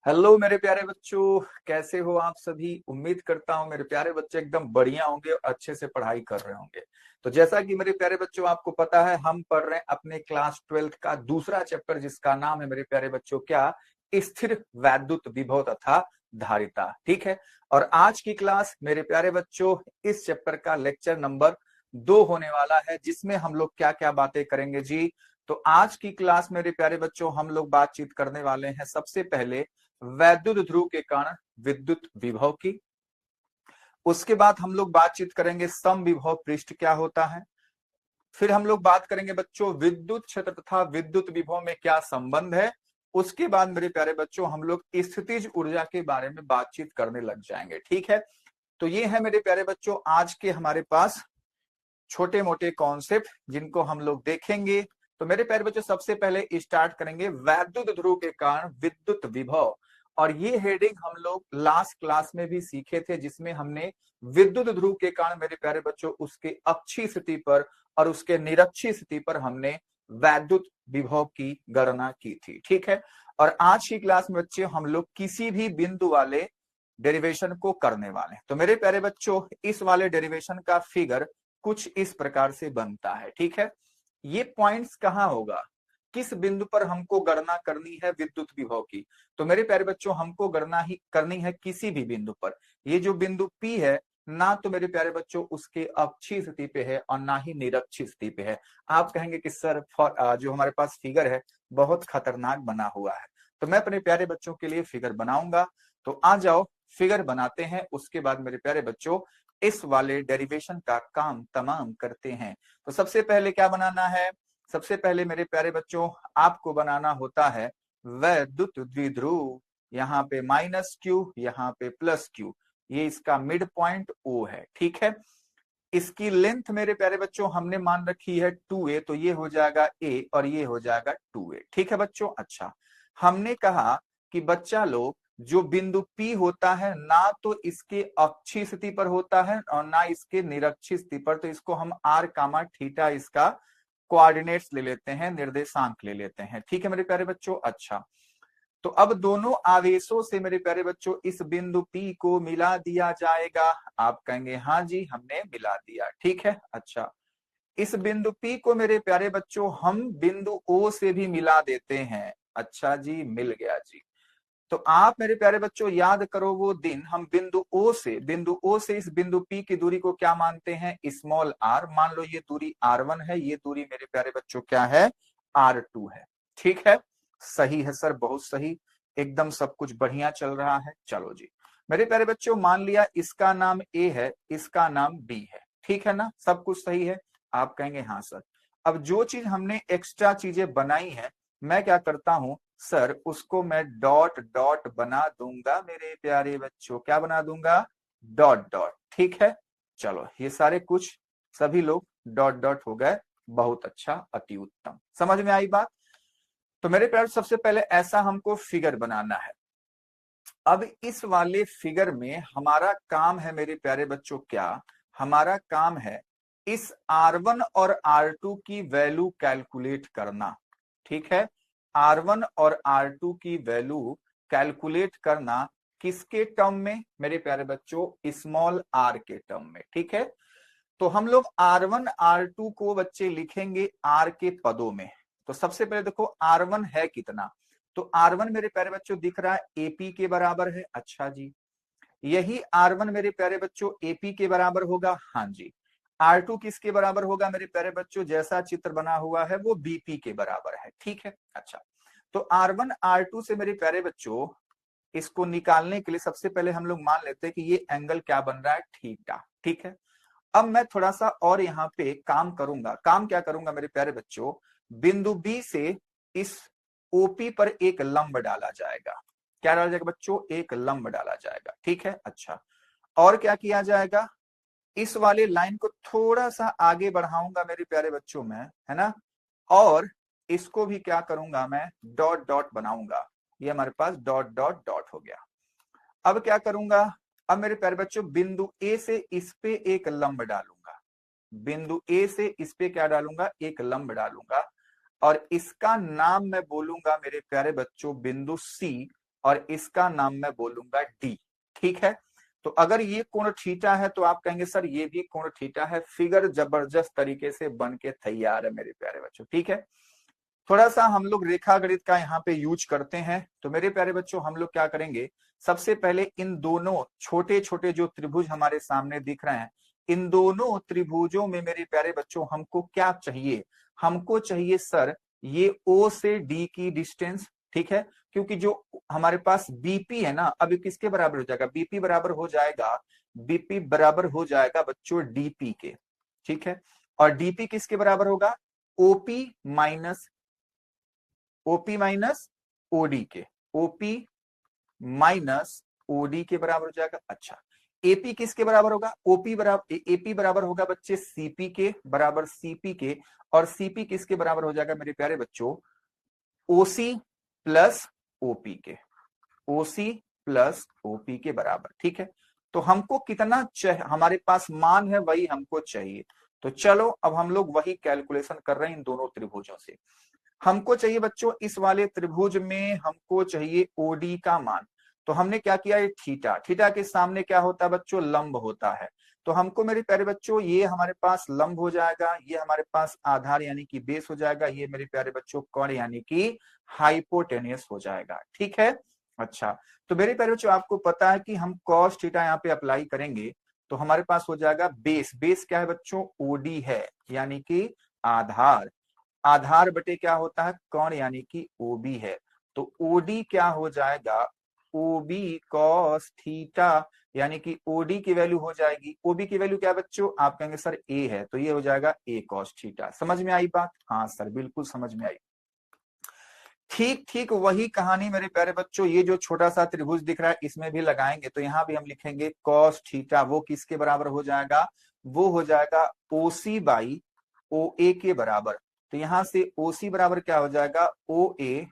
Hello मेरे प्यारे बच्चों, कैसे हो आप सभी। उम्मीद करता हूँ मेरे प्यारे बच्चे एकदम बढ़िया होंगे और अच्छे से पढ़ाई कर रहे होंगे। तो जैसा कि मेरे प्यारे बच्चों आपको पता है, हम पढ़ रहे हैं अपने क्लास 12th का दूसरा चैप्टर, जिसका नाम है मेरे प्यारे बच्चों क्या, स्थिर वैद्युत विभव तथा धारिता। ठीक है। और आज की क्लास मेरे प्यारे बच्चों इस चैप्टर का लेक्चर नंबर 2 होने वाला है, जिसमें हम लोग क्या क्या बातें करेंगे जी। तो आज की क्लास मेरे प्यारे बच्चों हम लोग बातचीत करने वाले हैं सबसे पहले वैद्युत ध्रुव के कारण विद्युत विभव की। उसके बाद हम लोग बातचीत करेंगे सम विभव पृष्ठ क्या होता है। फिर हम लोग बात करेंगे बच्चों विद्युत क्षेत्र तथा विद्युत विभव में क्या संबंध है। उसके बाद मेरे प्यारे बच्चों हम लोग स्थितिज ऊर्जा के बारे में बातचीत करने लग जाएंगे। ठीक है। तो ये है मेरे प्यारे बच्चों आज के हमारे पास छोटे मोटे कॉन्सेप्ट, जिनको हम लोग देखेंगे। तो मेरे प्यारे बच्चों सबसे पहले स्टार्ट करेंगे वैद्युत ध्रुव के कारण विद्युत विभव। और ये हेडिंग हम लोग लास्ट क्लास में भी सीखे थे, जिसमें हमने विद्युत ध्रुव के कारण मेरे प्यारे बच्चों उसके अक्षीय स्थिति पर और उसके निरक्षीय स्थिति पर हमने वैद्युत विभव की गणना की थी। ठीक है। और आज की क्लास में बच्चे हम लोग किसी भी बिंदु वाले डेरिवेशन को करने वाले हैं। तो मेरे प्यारे बच्चों इस वाले डेरिवेशन का फिगर कुछ इस प्रकार से बनता है। ठीक है। ये पॉइंट्स कहाँ होगा, किस बिंदु पर हमको गणना करनी है विद्युत विभव की। तो मेरे प्यारे बच्चों हमको गणना ही करनी है किसी भी बिंदु पर। ये जो बिंदु P है, ना तो मेरे प्यारे बच्चों उसके अक्षीय स्थिति पे है और ना ही निरक्षीय स्थिति पे है। आप कहेंगे कि सर जो हमारे पास फिगर है बहुत खतरनाक बना हुआ है। तो मैं अपने प्यारे बच्चों के लिए फिगर बनाऊंगा। तो आ जाओ फिगर बनाते हैं, उसके बाद मेरे प्यारे बच्चों इस वाले डेरिवेशन का काम तमाम करते हैं। तो सबसे पहले क्या बनाना है, सबसे पहले मेरे प्यारे बच्चों आपको बनाना होता है वैद्युत द्विध्रुव। यहाँ पे -q, यहाँ पे +q, ये इसका मिड पॉइंट O है। ठीक है। इसकी लेंथ मेरे प्यारे बच्चों हमने मान रखी है 2a, तो ये हो जाएगा a और ये हो जाएगा 2a। ठीक है बच्चों। अच्छा, हमने कहा कि बच्चा लोग जो बिंदु P होता है ना तो इसके अक्षीय स्थिति पर होता है और ना इसके निरक्षीय स्थिति पर, तो इसको हम r कामा थीटा इसका कोऑर्डिनेट्स ले लेते हैं, निर्देशांक ले लेते हैं। ठीक है मेरे प्यारे बच्चों। अच्छा, तो अब दोनों आवेशों से मेरे प्यारे बच्चों इस बिंदु P को मिला दिया जाएगा। आप कहेंगे हाँ जी हमने मिला दिया। ठीक है। अच्छा, इस बिंदु P को मेरे प्यारे बच्चों हम बिंदु O से भी मिला देते हैं। अच्छा जी, मिल गया जी। तो आप मेरे प्यारे बच्चों याद करो वो दिन, हम बिंदु O से इस बिंदु P की दूरी को क्या मानते हैं, स्मॉल r। मान लो ये दूरी r1 है, ये दूरी मेरे प्यारे बच्चों क्या है, r2 है। ठीक है। सही है सर, बहुत सही, एकदम सब कुछ बढ़िया चल रहा है। चलो जी मेरे प्यारे बच्चों, मान लिया इसका नाम A है, इसका नाम B है। ठीक है ना, सब कुछ सही है। आप कहेंगे हाँ सर। अब जो चीज हमने एक्स्ट्रा चीजें बनाई है, मैं क्या करता हूं सर, उसको मैं डॉट डॉट बना दूंगा मेरे प्यारे बच्चों। क्या बना दूंगा, डॉट डॉट। ठीक है। चलो ये सारे कुछ सभी लोग डॉट डॉट हो गए। बहुत अच्छा, अति उत्तम, समझ में आई बात। तो मेरे प्यारे सबसे पहले ऐसा हमको फिगर बनाना है। अब इस वाले फिगर में हमारा काम है मेरे प्यारे बच्चों क्या, हमारा काम है इस R1 और R2 की वैल्यू कैलकुलेट करना। ठीक है। R1 और R2 की वैल्यू कैलकुलेट करना किसके टर्म में, मेरे प्यारे बच्चों स्मॉल r के टर्म में। ठीक है। तो हम लोग R1 R2 को बच्चे लिखेंगे r के पदों में। तो सबसे पहले देखो R1 है कितना, तो R1 मेरे प्यारे बच्चों दिख रहा है AP के बराबर है। अच्छा जी, यही R1 मेरे प्यारे बच्चों AP के बराबर होगा। हाँ जी। R2 किसके बराबर होगा मेरे प्यारे बच्चों, जैसा चित्र बना हुआ है वो BP के बराबर है। ठीक है। अच्छा, तो R1 R2 से मेरे प्यारे बच्चों इसको निकालने के लिए सबसे पहले हम लोग मान लेते हैं कि ये एंगल क्या बन रहा है, थीटा। ठीक है। अब मैं थोड़ा सा और यहाँ पे काम करूंगा। काम क्या करूंगा मेरे प्यारे बच्चों, बिंदु B से इस OP पर एक लंब डाला जाएगा। क्या डाला जाएगा बच्चों, एक लंब डाला जाएगा। ठीक है। अच्छा, और क्या किया जाएगा, इस वाले लाइन को थोड़ा सा आगे बढ़ाऊंगा मेरे प्यारे बच्चों में, है ना, और इसको भी क्या करूंगा मैं, डॉट डॉट बनाऊंगा। ये हमारे पास डॉट डॉट डॉट हो गया। अब क्या करूंगा, अब मेरे प्यारे बच्चों बिंदु A से इस पे एक लंब डालूंगा। बिंदु A से इस पे क्या डालूंगा, एक लंब डालूंगा, और इसका नाम मैं बोलूंगा मेरे प्यारे बच्चों बिंदु C। और इसका नाम मैं बोलूंगा डी। ठीक है, तो अगर ये कोण थीटा है तो आप कहेंगे सर ये भी कोण थीटा है। फिगर जबरदस्त तरीके से बन के तैयार है मेरे प्यारे बच्चों। ठीक है, थोड़ा सा हम लोग रेखा गणित का यहाँ पे यूज करते हैं। तो मेरे प्यारे बच्चों हम लोग क्या करेंगे, सबसे पहले इन दोनों छोटे छोटे जो त्रिभुज हमारे सामने दिख रहे हैं, इन दोनों त्रिभुजों में मेरे प्यारे बच्चों हमको क्या चाहिए, हमको चाहिए सर ये ओ से डी की डिस्टेंस। ठीक है, क्योंकि जो हमारे पास बीपी है ना, अब किसके बराबर हो जाएगा, बीपी बराबर हो जाएगा, बीपी बराबर हो जाएगा बच्चों डीपी के। ठीक है, और डीपी किसके बराबर होगा, ओपी माइनस ओडी के, ओपी माइनस ओडी के बराबर हो जाएगा। अच्छा, एपी किसके बराबर होगा, ओपी बराबर एपी बराबर होगा बच्चे सीपी के बराबर, सीपी के, और सीपी किसके बराबर हो जाएगा मेरे प्यारे बच्चों, ओसी प्लस ओपी के, ओसी प्लस ओपी के बराबर। ठीक है, तो हमको कितना चाहिए, हमारे पास मान है वही हमको चाहिए। तो चलो अब हम लोग वही कैलकुलेशन कर रहे हैं इन दोनों त्रिभुजों से। हमको चाहिए बच्चों इस वाले त्रिभुज में हमको चाहिए ओडी का मान। तो हमने क्या किया, ये थीटा, थीटा के सामने क्या होता है बच्चों, लंब होता है। तो हमको मेरे प्यारे बच्चों ये हमारे पास लंब हो जाएगा, ये हमारे पास आधार यानी कि बेस हो जाएगा, ये मेरे प्यारे बच्चों कोण यानी कि हाइपोटेनियस हो जाएगा। ठीक है, अच्छा, तो मेरे प्यारे बच्चों आपको पता है कि हम कॉस थीटा यहाँ पे अप्लाई करेंगे तो हमारे पास हो जाएगा बेस, बेस क्या है बच्चों, ओडी है यानी कि आधार, आधार बटे क्या होता है, कोण यानी कि ओबी है। तो ओडी क्या हो जाएगा, ओबी कॉस थीटा, यानी कि ओडी की वैल्यू हो जाएगी, ओबी की वैल्यू क्या है बच्चों, आप कहेंगे सर ए है, तो ये हो जाएगा ए कॉस थीटा। समझ में आई बात, हाँ सर बिल्कुल समझ में आई। ठीक ठीक वही कहानी मेरे प्यारे बच्चों, ये जो छोटा सा त्रिभुज दिख रहा है इसमें भी लगाएंगे। तो यहाँ भी हम लिखेंगे कॉस थीटा, वो किसके बराबर हो जाएगा, वो हो जाएगा ओसी बाई ओ ए के बराबर। तो यहां से ओसी बराबर क्या हो जाएगा, ओ ए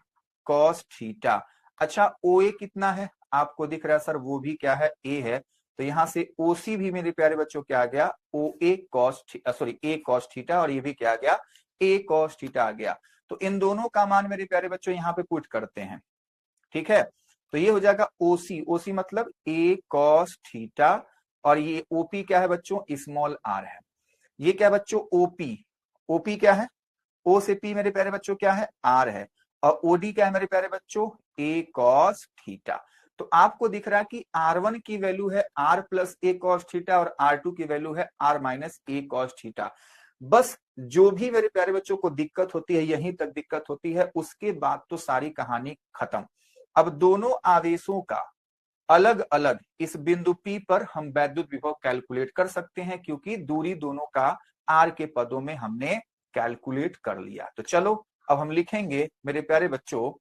कॉस थीटा। अच्छा, ओ ए कितना है आपको दिख रहा है सर, वो भी क्या है, ए है। तो यहां से ओसी भी मेरे प्यारे बच्चों क्या आ गया, ओ ए कॉस, सॉरी ए कॉस थीटा, और ये भी क्या आ गया, ए कॉस थीटा आ गया। तो इन दोनों का मान मेरे प्यारे बच्चों यहाँ पे पुट करते हैं। ठीक है, तो ये हो जाएगा ओसी, ओसी मतलब ए कॉस थीटा, और ये ओपी क्या है बच्चों, स्मॉल आर है। ये क्या है बच्चों, ओपी, ओपी क्या है, ओ से पी मेरे प्यारे बच्चों क्या है, आर है, और ओडी क्या है मेरे प्यारे बच्चों, ए कॉस थीटा। तो आपको दिख रहा है कि R1 की वैल्यू है r plus a cos theta, और R2 की वैल्यू है r minus a cos theta. बस जो भी मेरे प्यारे बच्चों को दिक्कत होती है यहीं तक दिक्कत होती है, उसके बाद तो सारी कहानी खत्म। अब दोनों आवेशों का अलग अलग इस बिंदु P पर हम वैद्युत विभव कैलकुलेट कर सकते हैं, क्योंकि दूरी दोनों का R के पदों में हमने कैलकुलेट कर लिया। तो चलो अब हम लिखेंगे मेरे प्यारे बच्चों,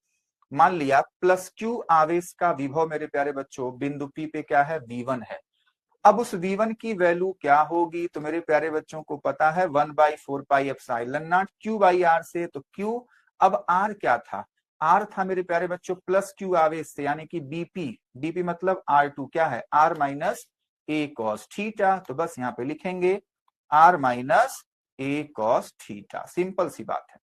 मान लिया प्लस क्यू आवेश का विभव मेरे प्यारे बच्चों बिंदु P पे क्या है, V1 है। अब उस V1 की वैल्यू क्या होगी, तो मेरे प्यारे बच्चों को पता है 1/4πε0 Q बाई आर से। तो Q, अब R क्या था, R था मेरे प्यारे बच्चों प्लस Q आवेश से, यानी कि BP, BP मतलब R2 क्या है, R minus a cos theta. तो बस यहाँ पे लिखेंगे R minus a cos theta, simple सी बात है।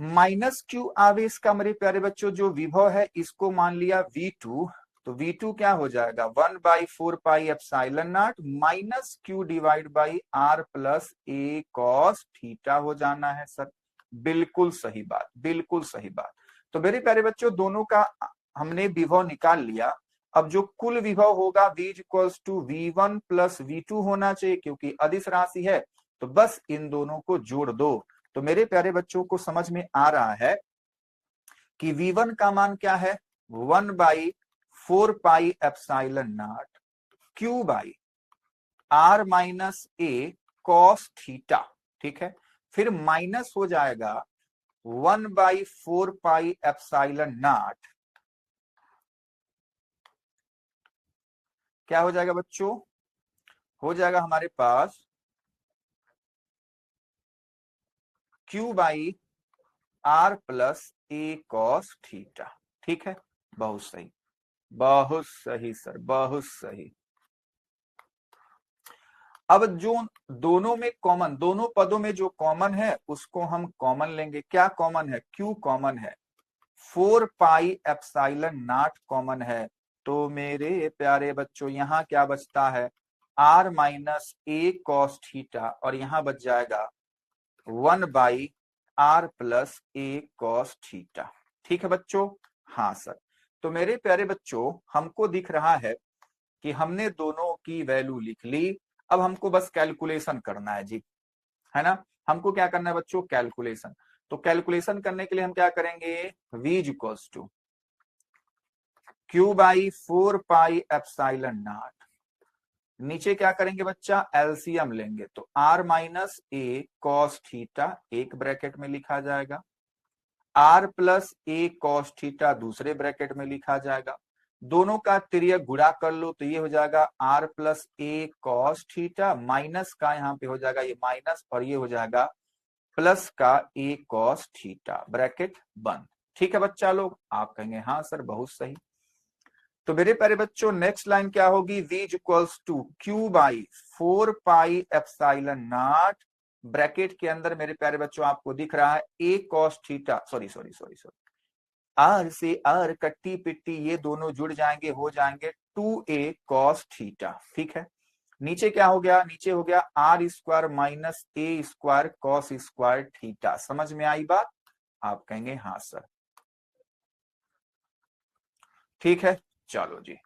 माइनस Q आवेश का मेरे प्यारे बच्चों जो विभव है इसको मान लिया V2, तो V2 क्या हो जाएगा 1/4πε0 minus Q divide by R plus a cos theta हो जाना है सर। बिल्कुल सही बात, बिल्कुल सही बात। तो मेरे प्यारे बच्चों दोनों का हमने विभव निकाल लिया। अब जो कुल विभव होगा V equals to V1 plus V2 होना चाहिए, क्योंकि अदिश राशि है। तो बस इन दोनों को जोड़ दो। तो मेरे प्यारे बच्चों को समझ में आ रहा है कि V1 का मान क्या है, 1/4πε0 Q by R minus a cos theta. ठीक है, फिर माइनस हो जाएगा 1/4πε0, क्या हो जाएगा बच्चों, हो जाएगा हमारे पास Q by R plus a cos theta. ठीक है, बहुत सही, बहुत सही सर, बहुत सही। अब जो दोनों में कॉमन, दोनों पदों में जो कॉमन है उसको हम कॉमन लेंगे। क्या कॉमन है, Q कॉमन है। 4 पाई एप्सिलॉन नॉट कॉमन है, तो मेरे प्यारे बच्चों यहाँ क्या बचता है, r minus a cos theta, और यहाँ बच जाएगा 1 by r plus a cos theta. ठीक है बच्चों? हाँ सर। तो मेरे प्यारे बच्चों हमको दिख रहा है कि हमने दोनों की वैल्यू लिख ली। अब हमको बस कैलकुलेशन करना है जी, है ना। हमको क्या करना है बच्चों, कैलकुलेशन। तो कैलकुलेशन करने के लिए हम क्या करेंगे, v equals to q by 4 pi epsilon naught, नीचे क्या करेंगे बच्चा, एलसीएम लेंगे, तो r minus a cos theta एक ब्रैकेट में लिखा जाएगा, r plus a cos theta दूसरे ब्रैकेट में लिखा जाएगा, दोनों का तिर्यक गुणा कर लो तो ये हो जाएगा r plus a cos theta, minus का यहाँ पे हो जाएगा ये माइनस, और ये हो जाएगा प्लस का ए कॉस थीटा, ब्रैकेट बंद। ठीक है बच्चा लोग? आप कहेंगे हाँ सर बहुत सही। तो मेरे प्यारे बच्चों नेक्स्ट लाइन क्या होगी, v equals to q by 4 pi epsilon naught, bracket के अंदर मेरे प्यारे बच्चों आपको दिख रहा है a cos theta, sorry r से r कट्टी पिट्टी ये दोनों जुड़ जाएंगे, हो जाएंगे 2a cos थीटा। ठीक है, नीचे क्या हो गया, नीचे हो गया r स्क्वायर माइनस ए स्क्वायर कॉस स्क्वायर थीटा। समझ में आई बात? आप कहेंगे हाँ सर। ठीक है, चलो जी।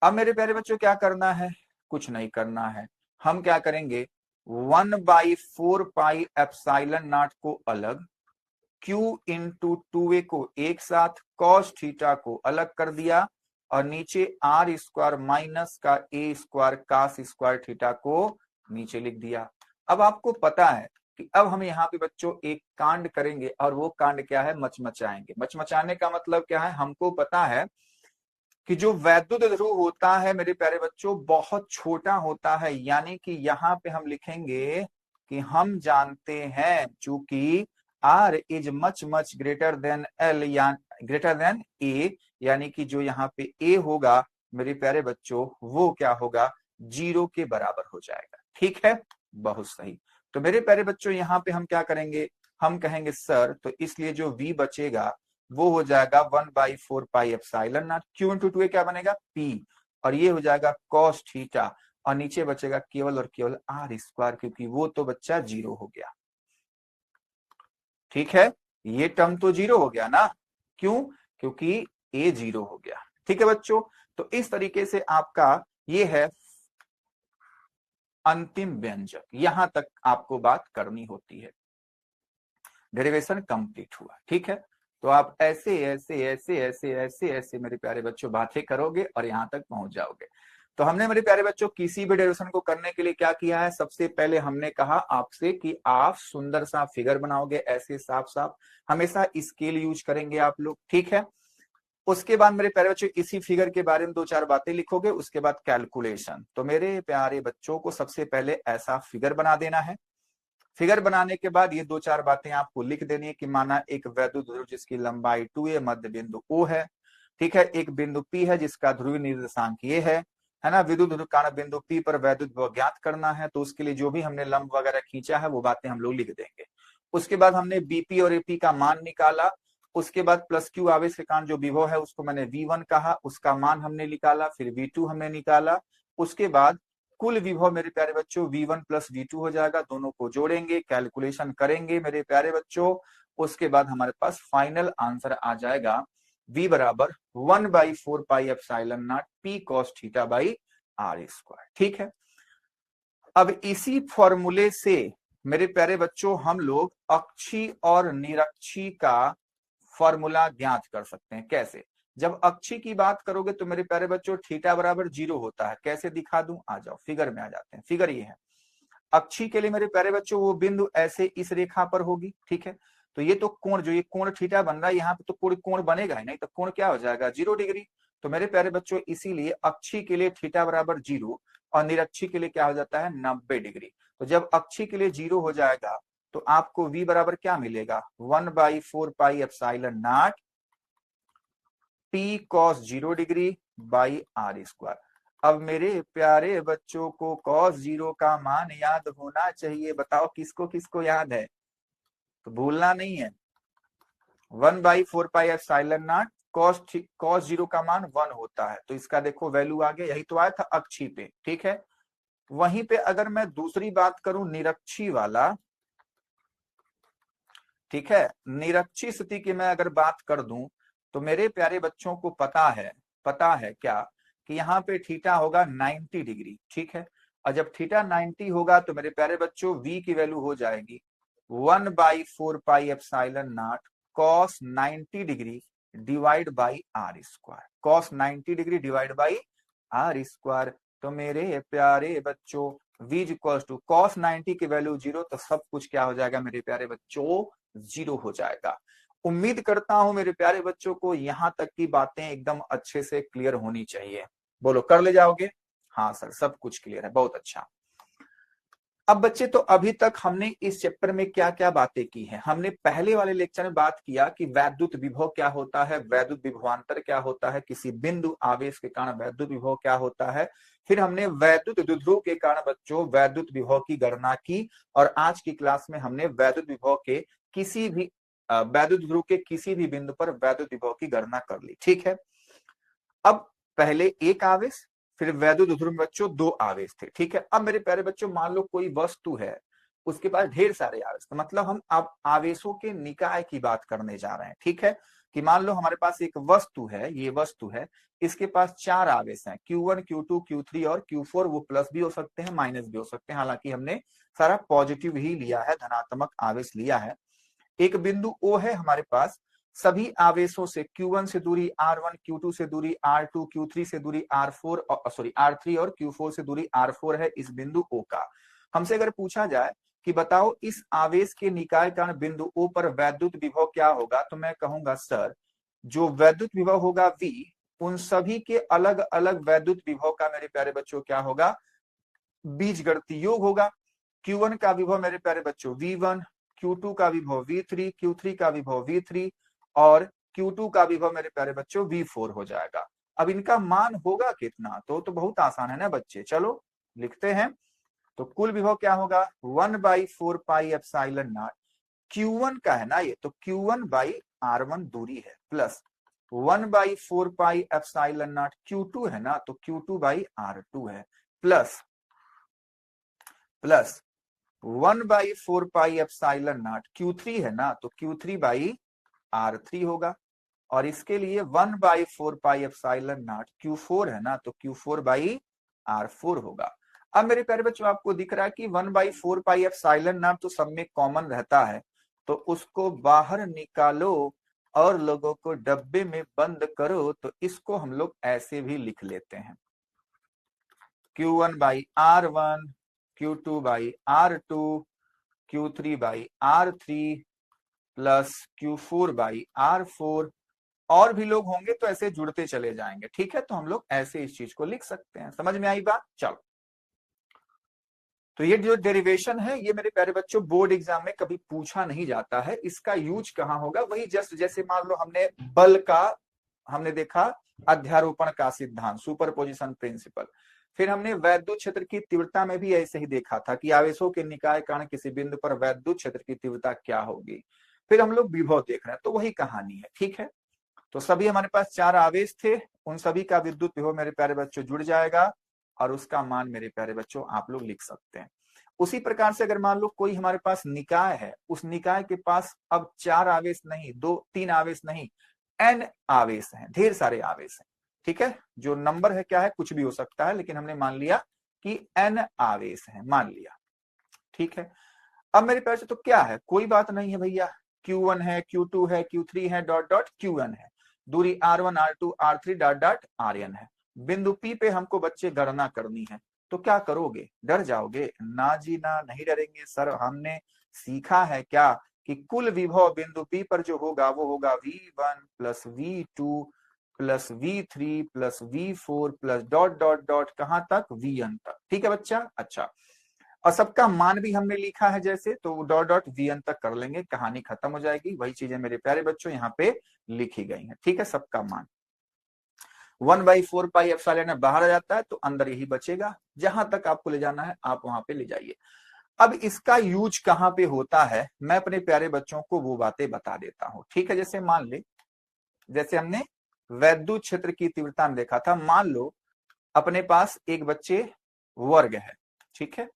अब मेरे प्यारे बच्चों क्या करना है, कुछ नहीं करना है। हम क्या करेंगे, 1 बाई 4 पाई एप्सिलॉन नॉट को अलग, q इंटू 2a को एक साथ, cos थीटा को अलग कर दिया, और नीचे r स्क्वायर माइनस का a square cos square theta को नीचे लिख दिया। अब आपको पता है कि अब हम यहाँ पे बच्चों एक कांड करेंगे, और वो कांड क्या है, मचमचाएंगे। मचमचाने का मतलब क्या है, हमको पता है कि जो वैद्युत ध्रुव होता है मेरे प्यारे बच्चों बहुत छोटा होता है, यानी कि यहाँ पे हम लिखेंगे कि हम जानते हैं चूंकि r is much much greater than l या ग्रेटर देन a, यानी कि जो यहाँ पे a होगा मेरे प्यारे बच्चों वो क्या होगा, 0 के बराबर हो जाएगा। ठीक है, बहुत सही। तो मेरे प्यारे बच्चों यहाँ पे हम क्या करेंगे, हम कहेंगे सर तो इसलिए जो v बचेगा वो हो जाएगा 1 by 4 pi epsilon not, Q into 2a क्या बनेगा p, और ये हो जाएगा cos थीटा, और नीचे बचेगा केवल और केवल r स्क्वायर, क्योंकि वो तो बच्चा 0 हो गया। ठीक है, ये टर्म तो 0 हो गया ना, क्यों, क्योंकि a 0 हो गया। ठीक है बच्चों, तो इस तरीके से आपका ये है अंतिम व्यंजक, यहां तक आपको बात करनी होती है। डेरिवेशन कंप्लीट हुआ। ठीक है, तो आप ऐसे ऐसे ऐसे ऐसे ऐसे ऐसे मेरे प्यारे बच्चों बातें करोगे और यहां तक पहुंच जाओगे। तो हमने मेरे प्यारे बच्चों किसी भी डेरिवेशन को करने के लिए क्या किया है, सबसे पहले हमने कहा आपसे कि आप सुंदर सा फिगर बनाओगे, ऐसे साफ साफ, हमेशा स्केल यूज करेंगे आप लोग। ठीक है, उसके बाद मेरे प्यारे बच्चों इसी फिगर के बारे में दो चार बातें लिखोगे, उसके बाद कैलकुलेशन। तो मेरे प्यारे बच्चों को सबसे पहले ऐसा फिगर बना देना है। फिगर बनाने के बाद ये दो चार बातें आपको लिख देनी है कि माना एक वैद्युत ध्रुव जिसकी लंबाई 2a, मध्य बिंदु O है। ठीक है, एक बिंदु P है जिसका ध्रुवीय निर्देशांक ये है ना। विद्युत ध्रुव कारण बिंदु P पर वैद्युत विभव ज्ञात करना है, तो उसके लिए जो भी हमने लंब वगैरह खींचा है वो बातें हम लोग लिख देंगे। उसके बाद हमने बीपी और एपी का मान निकाला। उसके बाद प्लस क्यू आवेश के कारण जो विभव है उसको मैंने V1 कहा, उसका मान हमने निकाला, फिर V2 हमने निकाला। उसके बाद कुल विभव मेरे प्यारे बच्चों V1 प्लस V2 हो जाएगा, दोनों को जोड़ेंगे, कैलकुलेशन करेंगे मेरे प्यारे बच्चों। उसके बाद हमारे पास फाइनल आंसर आ जाएगा V बराबर 1 by 4 pi epsilon not P cos theta by R square. ठीक है, अब इसी फॉर्मूले से मेरे प्यारे बच्चों हम लोग अक्षी और निरक्षी का फॉर्मूला ज्ञात कर सकते हैं। कैसे? जब अक्षी की बात करोगे तो मेरे प्यारे बच्चों थीटा बराबर 0 होता है। कैसे दिखा दूं, आ जाओ फिगर में आ जाते हैं। फिगर ये है, अक्षी के लिए मेरे प्यारे बच्चों वो बिंदु ऐसे इस रेखा पर होगी। ठीक है, तो ये तो कोण, जो ये कोण थीटा बन रहा है यहाँ पे तो कोई कोण बनेगा ही नहीं, तो कोण क्या हो जाएगा, 0 डिग्री। तो मेरे प्यारे बच्चों इसीलिए अक्षी के लिए थीटा बराबर 0 और निरक्षी के लिए क्या हो जाता है 90 डिग्री। तो जब अक्षी के लिए 0 हो जाएगा तो आपको v बराबर क्या मिलेगा, 1 by 4 pi epsilon not P cos 0 degree by R square. अब मेरे प्यारे बच्चों को cos 0 का मान याद होना चाहिए। बताओ किसको किसको याद है, तो भूलना नहीं है। 1/4πε0 cos 0 का मान 1 होता है, तो इसका देखो वैल्यू आ गया, यही तो आया था अक्षी पे, ठीक है। वहीं पे अगर मैं दूसरी बात करूं निरक्षी वाला, ठीक है, निरक्षी स्थिति की मैं अगर बात कर दूं, तो मेरे प्यारे बच्चों को पता है क्या कि यहाँ पे थीटा होगा 90 डिग्री, ठीक है। और जब थीटा 90 होगा तो मेरे प्यारे बच्चों v की वैल्यू हो जाएगी 1/4πε0 cos 90 degree divide by r square, cos 90 degree divide by r square. तो मेरे प्यारे बच्चों v इक्वल्स टू cos 90 की वैल्यू 0, तो सब कुछ क्या हो जाएगा मेरे प्यारे बच्चों, 0 हो जाएगा। उम्मीद करता हूं मेरे प्यारे बच्चों को यहां तक की बातें एकदम अच्छे से क्लियर होनी चाहिए। बोलो कर ले जाओगे? हाँ सर, सब कुछ क्लियर है, बहुत अच्छा। अब बच्चे, तो अभी तक हमने इस चैप्टर में क्या क्या बातें की हैं। हमने पहले वाले लेक्चर में बात किया कि वैद्युत विभव क्या होता है, वैद्युत विभवांतर क्या होता है, किसी बिंदु आवेश के कारण वैद्युत विभव क्या होता है। फिर हमने वैद्युत द्विध्रुव के कारण बच्चों वैद्युत विभव की गणना की, और आज की क्लास में हमने वैद्युत विभव के किसी भी वैद्युत ध्रुव के किसी भी बिंदु पर वैद्युत विभव की गणना कर ली, ठीक है। अब पहले एक आवेश, फिर वैद्युत ध्रुव में बच्चों 2 आवेश थे, ठीक है। अब मेरे प्यारे बच्चों मान लो कोई वस्तु है, उसके पास ढेर सारे आवेश, तो मतलब हम अब आवेशों के निकाय की बात करने जा रहे हैं, ठीक है। कि मान लो हमारे पास एक वस्तु है, ये वस्तु है, इसके पास 4 आवेश हैं, Q1 Q2 Q3 और Q4। वो प्लस भी हो सकते हैं, माइनस भी हो सकते हैं, हालांकि हमने सारा पॉजिटिव ही लिया है, धनात्मक आवेश लिया है। एक बिंदु O है हमारे पास, सभी आवेशों से Q1 से दूरी R1, Q2 से दूरी R2, Q3 से दूरी R4 और सॉरी R3 और Q4 से दूरी R4 है इस बिंदु O का। हमसे अगर पूछा जाए कि बताओ इस आवेश के निकाय कारण बिंदु O पर वैद्युत विभव क्या होगा, तो मैं कहूंगा सर जो वैद्युत विभव होगा V, उन सभी के अलग अलग वैद्युत विभव का मेरे प्यारे बच्चों क्या होगा, बीजगणितीय योग होगा। Q1 का विभव मेरे प्यारे बच्चों V1, Q2 का विभव V3, Q3 का विभव V3 और Q2 का विभव मेरे प्यारे बच्चों V4 हो जाएगा। अब इनका मान होगा कितना, तो बहुत आसान है ना बच्चे, चलो लिखते हैं। तो कुल विभव क्या होगा 1/4πε0, Q1 का है ना ये, तो Q1/R1 दूरी है, प्लस 1/4πε0 Q2 है ना, तो Q2/R2 है, प्लस 1/4πε0 Q3 है ना, तो Q3/R3 होगा। और इसके लिए 1/4πε0 Q4 है ना, तो Q4/R4 होगा। अब मेरे प्यारे बच्चों आपको दिख रहा है कि 1/4πε0 तो सब में कॉमन रहता है, तो उसको बाहर निकालो और लोगों को डब्बे में बंद करो। तो इसको हम लोग ऐसे भी लिख लेते हैं, Q1/R1, Q2/R2, Q3/R3 plus Q4/R4। और भी लोग होंगे तो ऐसे जुड़ते चले जाएंगे, ठीक है। तो हम लोग ऐसे इस चीज को लिख सकते हैं, समझ में आई बात? चलो, तो ये जो डेरिवेशन है ये मेरे प्यारे बच्चों बोर्ड एग्जाम में कभी पूछा नहीं जाता है। इसका यूज कहाँ होगा, वही जस्ट जैसे मान लो हमने बल का हमने देखा अध्यारोपण का सिद्धांत, सुपरपोजिशन प्रिंसिपल। फिर हमने वैद्युत क्षेत्र की तीव्रता में भी ऐसे ही देखा था कि आवेशों के निकाय कारण किसी बिंदु पर वैद्युत क्षेत्र की तीव्रता क्या होगी। फिर हम लोग विभव देख रहे हैं, तो वही कहानी है, ठीक है। तो सभी हमारे पास 4 आवेश थे, उन सभी का विद्युत विभव मेरे प्यारे बच्चों जुड़ जाएगा और उसका मान मेरे प्यारे बच्चों आप लोग लिख सकते हैं। उसी प्रकार से अगर मान लो कोई हमारे पास निकाय है, उस निकाय के पास अब 4 आवेश नहीं, 2-3 आवेश नहीं, n आवेश हैं, ढेर सारे आवेश हैं, ठीक है। जो नंबर है क्या है, कुछ भी हो सकता है, लेकिन हमने मान लिया कि n आवेश है, मान लिया, ठीक है। अब मेरे प्यारे तो क्या है, कोई बात नहीं है भैया, Q1 है, Q2 है, Q3 है, डॉट डॉट Qn है, दूरी R1 R2 R3 dot dot Rn है। बिंदु P पे हमको बच्चे गणना करनी है, तो क्या करोगे, डर जाओगे? ना जी ना, नहीं डरेंगे सर। हमने सीखा है क्या कि कुल विभव बिंदु P पर जो होगा वो होगा V1 plus V2 plus V3 plus V4 plus dot dot dot कहां तक, Vn तक, ठीक है बच्चा। अच्छा, और सबका मान भी हमने लिखा है जैसे, तो डॉट डॉट Vn तक कर लेंगे, कहानी खत्म हो जाएगी। वही चीजें मेरे प्यारे बच्चों यहाँ पे लिखी गई हैं, ठीक है। सबका मान 1/4πε बाहर आ जाता है तो अंदर यही बचेगा, जहां तक आपको ले जाना है आप वहां पे ले जाइए। अब इसका यूज कहाँ पे होता है, मैं अपने प्यारे बच्चों को वो बातें बता देता हूं। ठीक है, जैसे मान ले, जैसे हमने वैद्युत क्षेत्र की तीव्रता में देखा था, मान लो अपने पास एक बच्चे वर्ग है। ठीक है,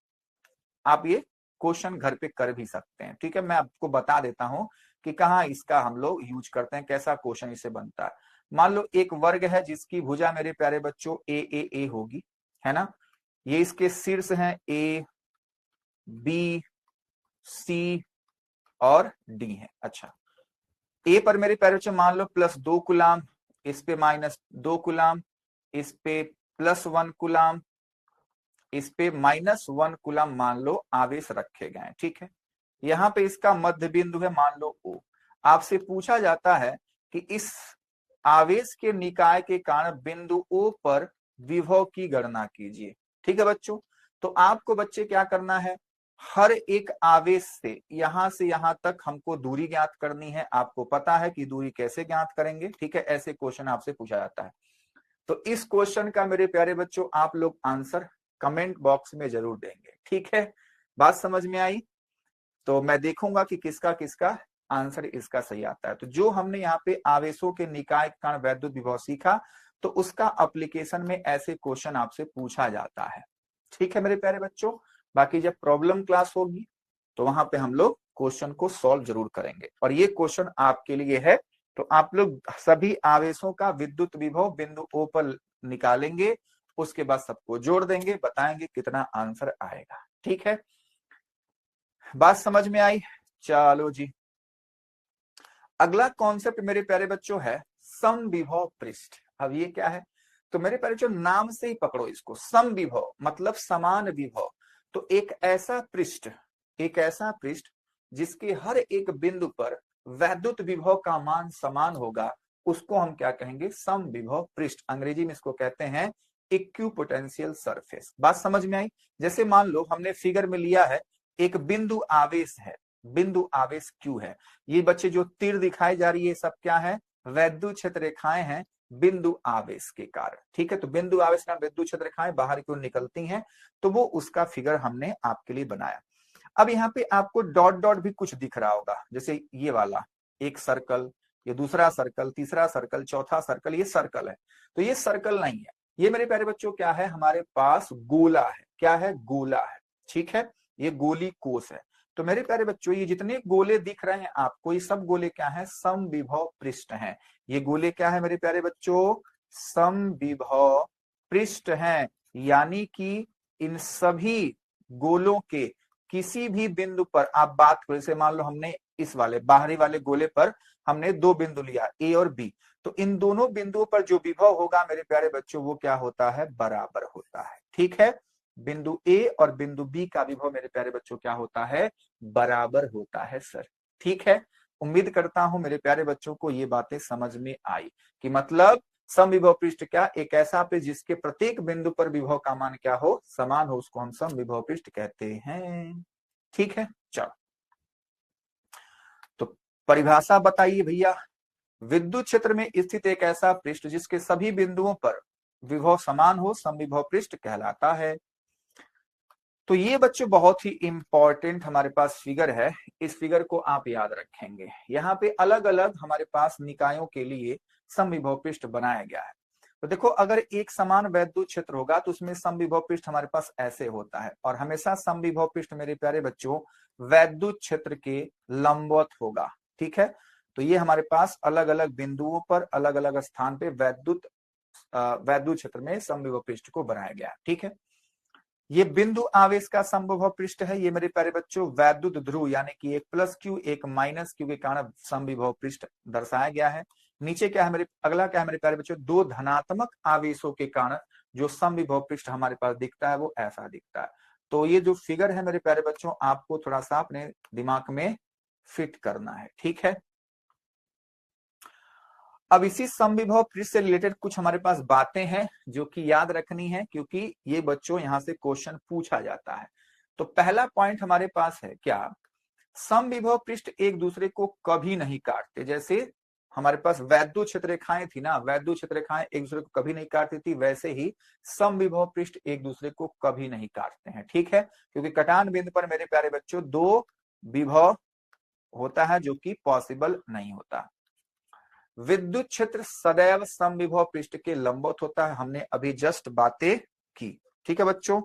आप ये क्वेश्चन घर पे कर भी सकते हैं। ठीक है, मैं आपको बता देता हूं कि कहाँ इसका हम लोग यूज करते हैं, कैसा क्वेश्चन इसे बनता है। मान लो एक वर्ग है जिसकी भुजा मेरे प्यारे बच्चों ए होगी, है ना। ये इसके शीर्ष हैं ए, बी, सी और डी है। अच्छा, ए पर मेरे प्यारे बच्चों मान लो +2 कूलाम, इस पे -2 कूलाम, इस पे +1 कूलाम, इस पे -1 कूलाम मान लो आवेश रखे गए। ठीक है, यहाँ पे इसका मध्य बिंदु है मान लो O। आपसे पूछा जाता है कि इस आवेश के निकाय के कारण बिंदु O पर विभव की गणना कीजिए। ठीक है बच्चों, तो आपको बच्चे क्या करना है, हर एक आवेश से यहां तक हमको दूरी ज्ञात करनी है। आपको पता है कि दूरी कैसे ज्ञात करेंगे। ठीक है, ऐसे क्वेश्चन आपसे पूछा जाता है। तो इस क्वेश्चन का मेरे प्यारे बच्चों आप लोग आंसर कमेंट बॉक्स में जरूर देंगे। ठीक है, बात समझ में आई? तो मैं देखूंगा कि किसका किसका आंसर इसका सही आता है। तो जो हमने यहाँ पे आवेशों के निकाय के कारण वैद्युत विभव सीखा, तो उसका एप्लीकेशन में ऐसे क्वेश्चन आपसे पूछा जाता है। ठीक है मेरे प्यारे बच्चों, बाकी जब प्रॉब्लम क्लास होगी तो वहां पे हम लोग क्वेश्चन को सॉल्व जरूर करेंगे। और ये क्वेश्चन आपके लिए है, तो आप लोग सभी आवेशों का विद्युत विभव बिंदु O पर निकालेंगे, उसके बाद सबको जोड़ देंगे, बताएंगे कितना आंसर आएगा। ठीक है, बात समझ में आई? चलो जी, अगला कॉन्सेप्ट मेरे प्यारे बच्चों है समविभव पृष्ठ। अब ये क्या है, तो मेरे प्यारे बच्चों नाम से ही पकड़ो इसको, समविभव मतलब समान विभव। तो एक ऐसा पृष्ठ जिसके हर एक बिंदु पर वैद्युत विभव का मान समान होगा, उसको हम क्या कहेंगे, समविभव पृष्ठ। अंग्रेजी में इसको कहते हैं इक्विपोटेंशियल सरफेस। बात समझ में आई? जैसे मान लो हमने फिगर में लिया है, एक बिंदु आवेश है, बिंदु आवेश Q है। ये बच्चे जो तीर दिखाई जा रही है सब क्या है, वैद्युत क्षेत्र रेखाएं हैं बिंदु आवेश के कारण। ठीक है, तो बिंदु आवेश का वैद्युत क्षेत्र रेखाएं बाहर की ओर निकलती हैं, तो वो उसका फिगर हमने आपके लिए बनाया। अब यहाँ पे आपको डॉट डॉट भी कुछ दिख रहा होगा, जैसे ये वाला एक सर्कल, ये दूसरा सर्कल, तीसरा सर्कल, चौथा सर्कल, ये सर्कल है। तो ये सर्कल नहीं है, ये मेरे प्यारे बच्चों क्या है, हमारे पास गोला है। क्या है, गोला है। ठीक है, ये गोली कोष है। तो मेरे प्यारे बच्चों ये जितने गोले दिख रहे हैं आपको, ये सब गोले क्या है, समविभव पृष्ठ हैं। ये गोले क्या है मेरे प्यारे बच्चों, समविभव पृष्ठ हैं। यानी कि इन सभी गोलों के किसी भी बिंदु पर आप बात करो, जैसे मान लो हमने इस वाले बाहरी वाले गोले पर हमने 2 बिंदु लिया, ए और बी, तो इन दोनों बिंदुओं पर जो विभव होगा मेरे प्यारे बच्चों वो क्या होता है, बराबर होता है। ठीक है, बिंदु ए और बिंदु बी का विभव मेरे प्यारे बच्चों क्या होता है, बराबर होता है सर। ठीक है, उम्मीद करता हूं मेरे प्यारे बच्चों को ये बातें समझ में आई कि मतलब समविभव पृष्ठ क्या, एक ऐसा पृष्ठ जिसके प्रत्येक बिंदु पर विभव का मान क्या हो, समान हो, उसको हम समविभव पृष्ठ कहते हैं। ठीक है, चलो तो परिभाषा बताइए भैया। विद्युत क्षेत्र में स्थित एक ऐसा पृष्ठ जिसके सभी बिंदुओं पर विभव समान हो, समविभव पृष्ठ कहलाता है। तो ये बच्चों बहुत ही इंपॉर्टेंट हमारे पास फिगर है, इस फिगर को आप याद रखेंगे। यहाँ पे अलग अलग हमारे पास निकायों के लिए समविभव पृष्ठ बनाया गया है। तो देखो, अगर एक समान वैद्युत क्षेत्र होगा तो उसमें समविभव पृष्ठ हमारे पास ऐसे होता है, और हमेशा समविभव पृष्ठ मेरे प्यारे बच्चों वैद्युत क्षेत्र के लंबवत होगा। ठीक है, तो ये हमारे पास अलग अलग बिंदुओं पर अलग अलग स्थान पे वैद्युत क्षेत्र में समविभव पृष्ठ को बनाया गया है। ठीक है, ये बिंदु आवेश का समविभव पृष्ठ है। ये मेरे प्यारे बच्चों वैद्युत ध्रुव यानी कि एक +Q एक -Q के कारण समविभव पृष्ठ दर्शाया गया है। नीचे क्या है मेरे, अगला क्या है मेरे प्यारे बच्चों, 2 धनात्मक आवेशों के कारण जो समविभव पृष्ठ हमारे पास दिखता है वो ऐसा दिखता है। तो ये जो फिगर है मेरे प्यारे बच्चों, आपको थोड़ा सा अपने दिमाग में फिट करना है। ठीक है, अब इसी समविभव पृष्ठ से रिलेटेड कुछ हमारे पास बातें हैं जो कि याद रखनी है, क्योंकि ये बच्चों यहां से क्वेश्चन पूछा जाता है। तो पहला पॉइंट हमारे पास है क्या, समविभव पृष्ठ एक दूसरे को कभी नहीं काटते। जैसे हमारे पास वैद्युत क्षेत्र रेखाएं थी ना, वैद्युत क्षेत्र रेखाएं एक दूसरे को कभी नहीं काटती थी, वैसे ही समविभव पृष्ठ एक दूसरे को कभी नहीं काटते हैं। ठीक है, क्योंकि कटान बिंदु पर मेरे प्यारे बच्चों दो विभव होता है जो कि पॉसिबल नहीं होता। विद्युत क्षेत्र सदैव समविभव पृष्ठ के लंबवत होता है, हमने अभी जस्ट बातें की। ठीक है बच्चों।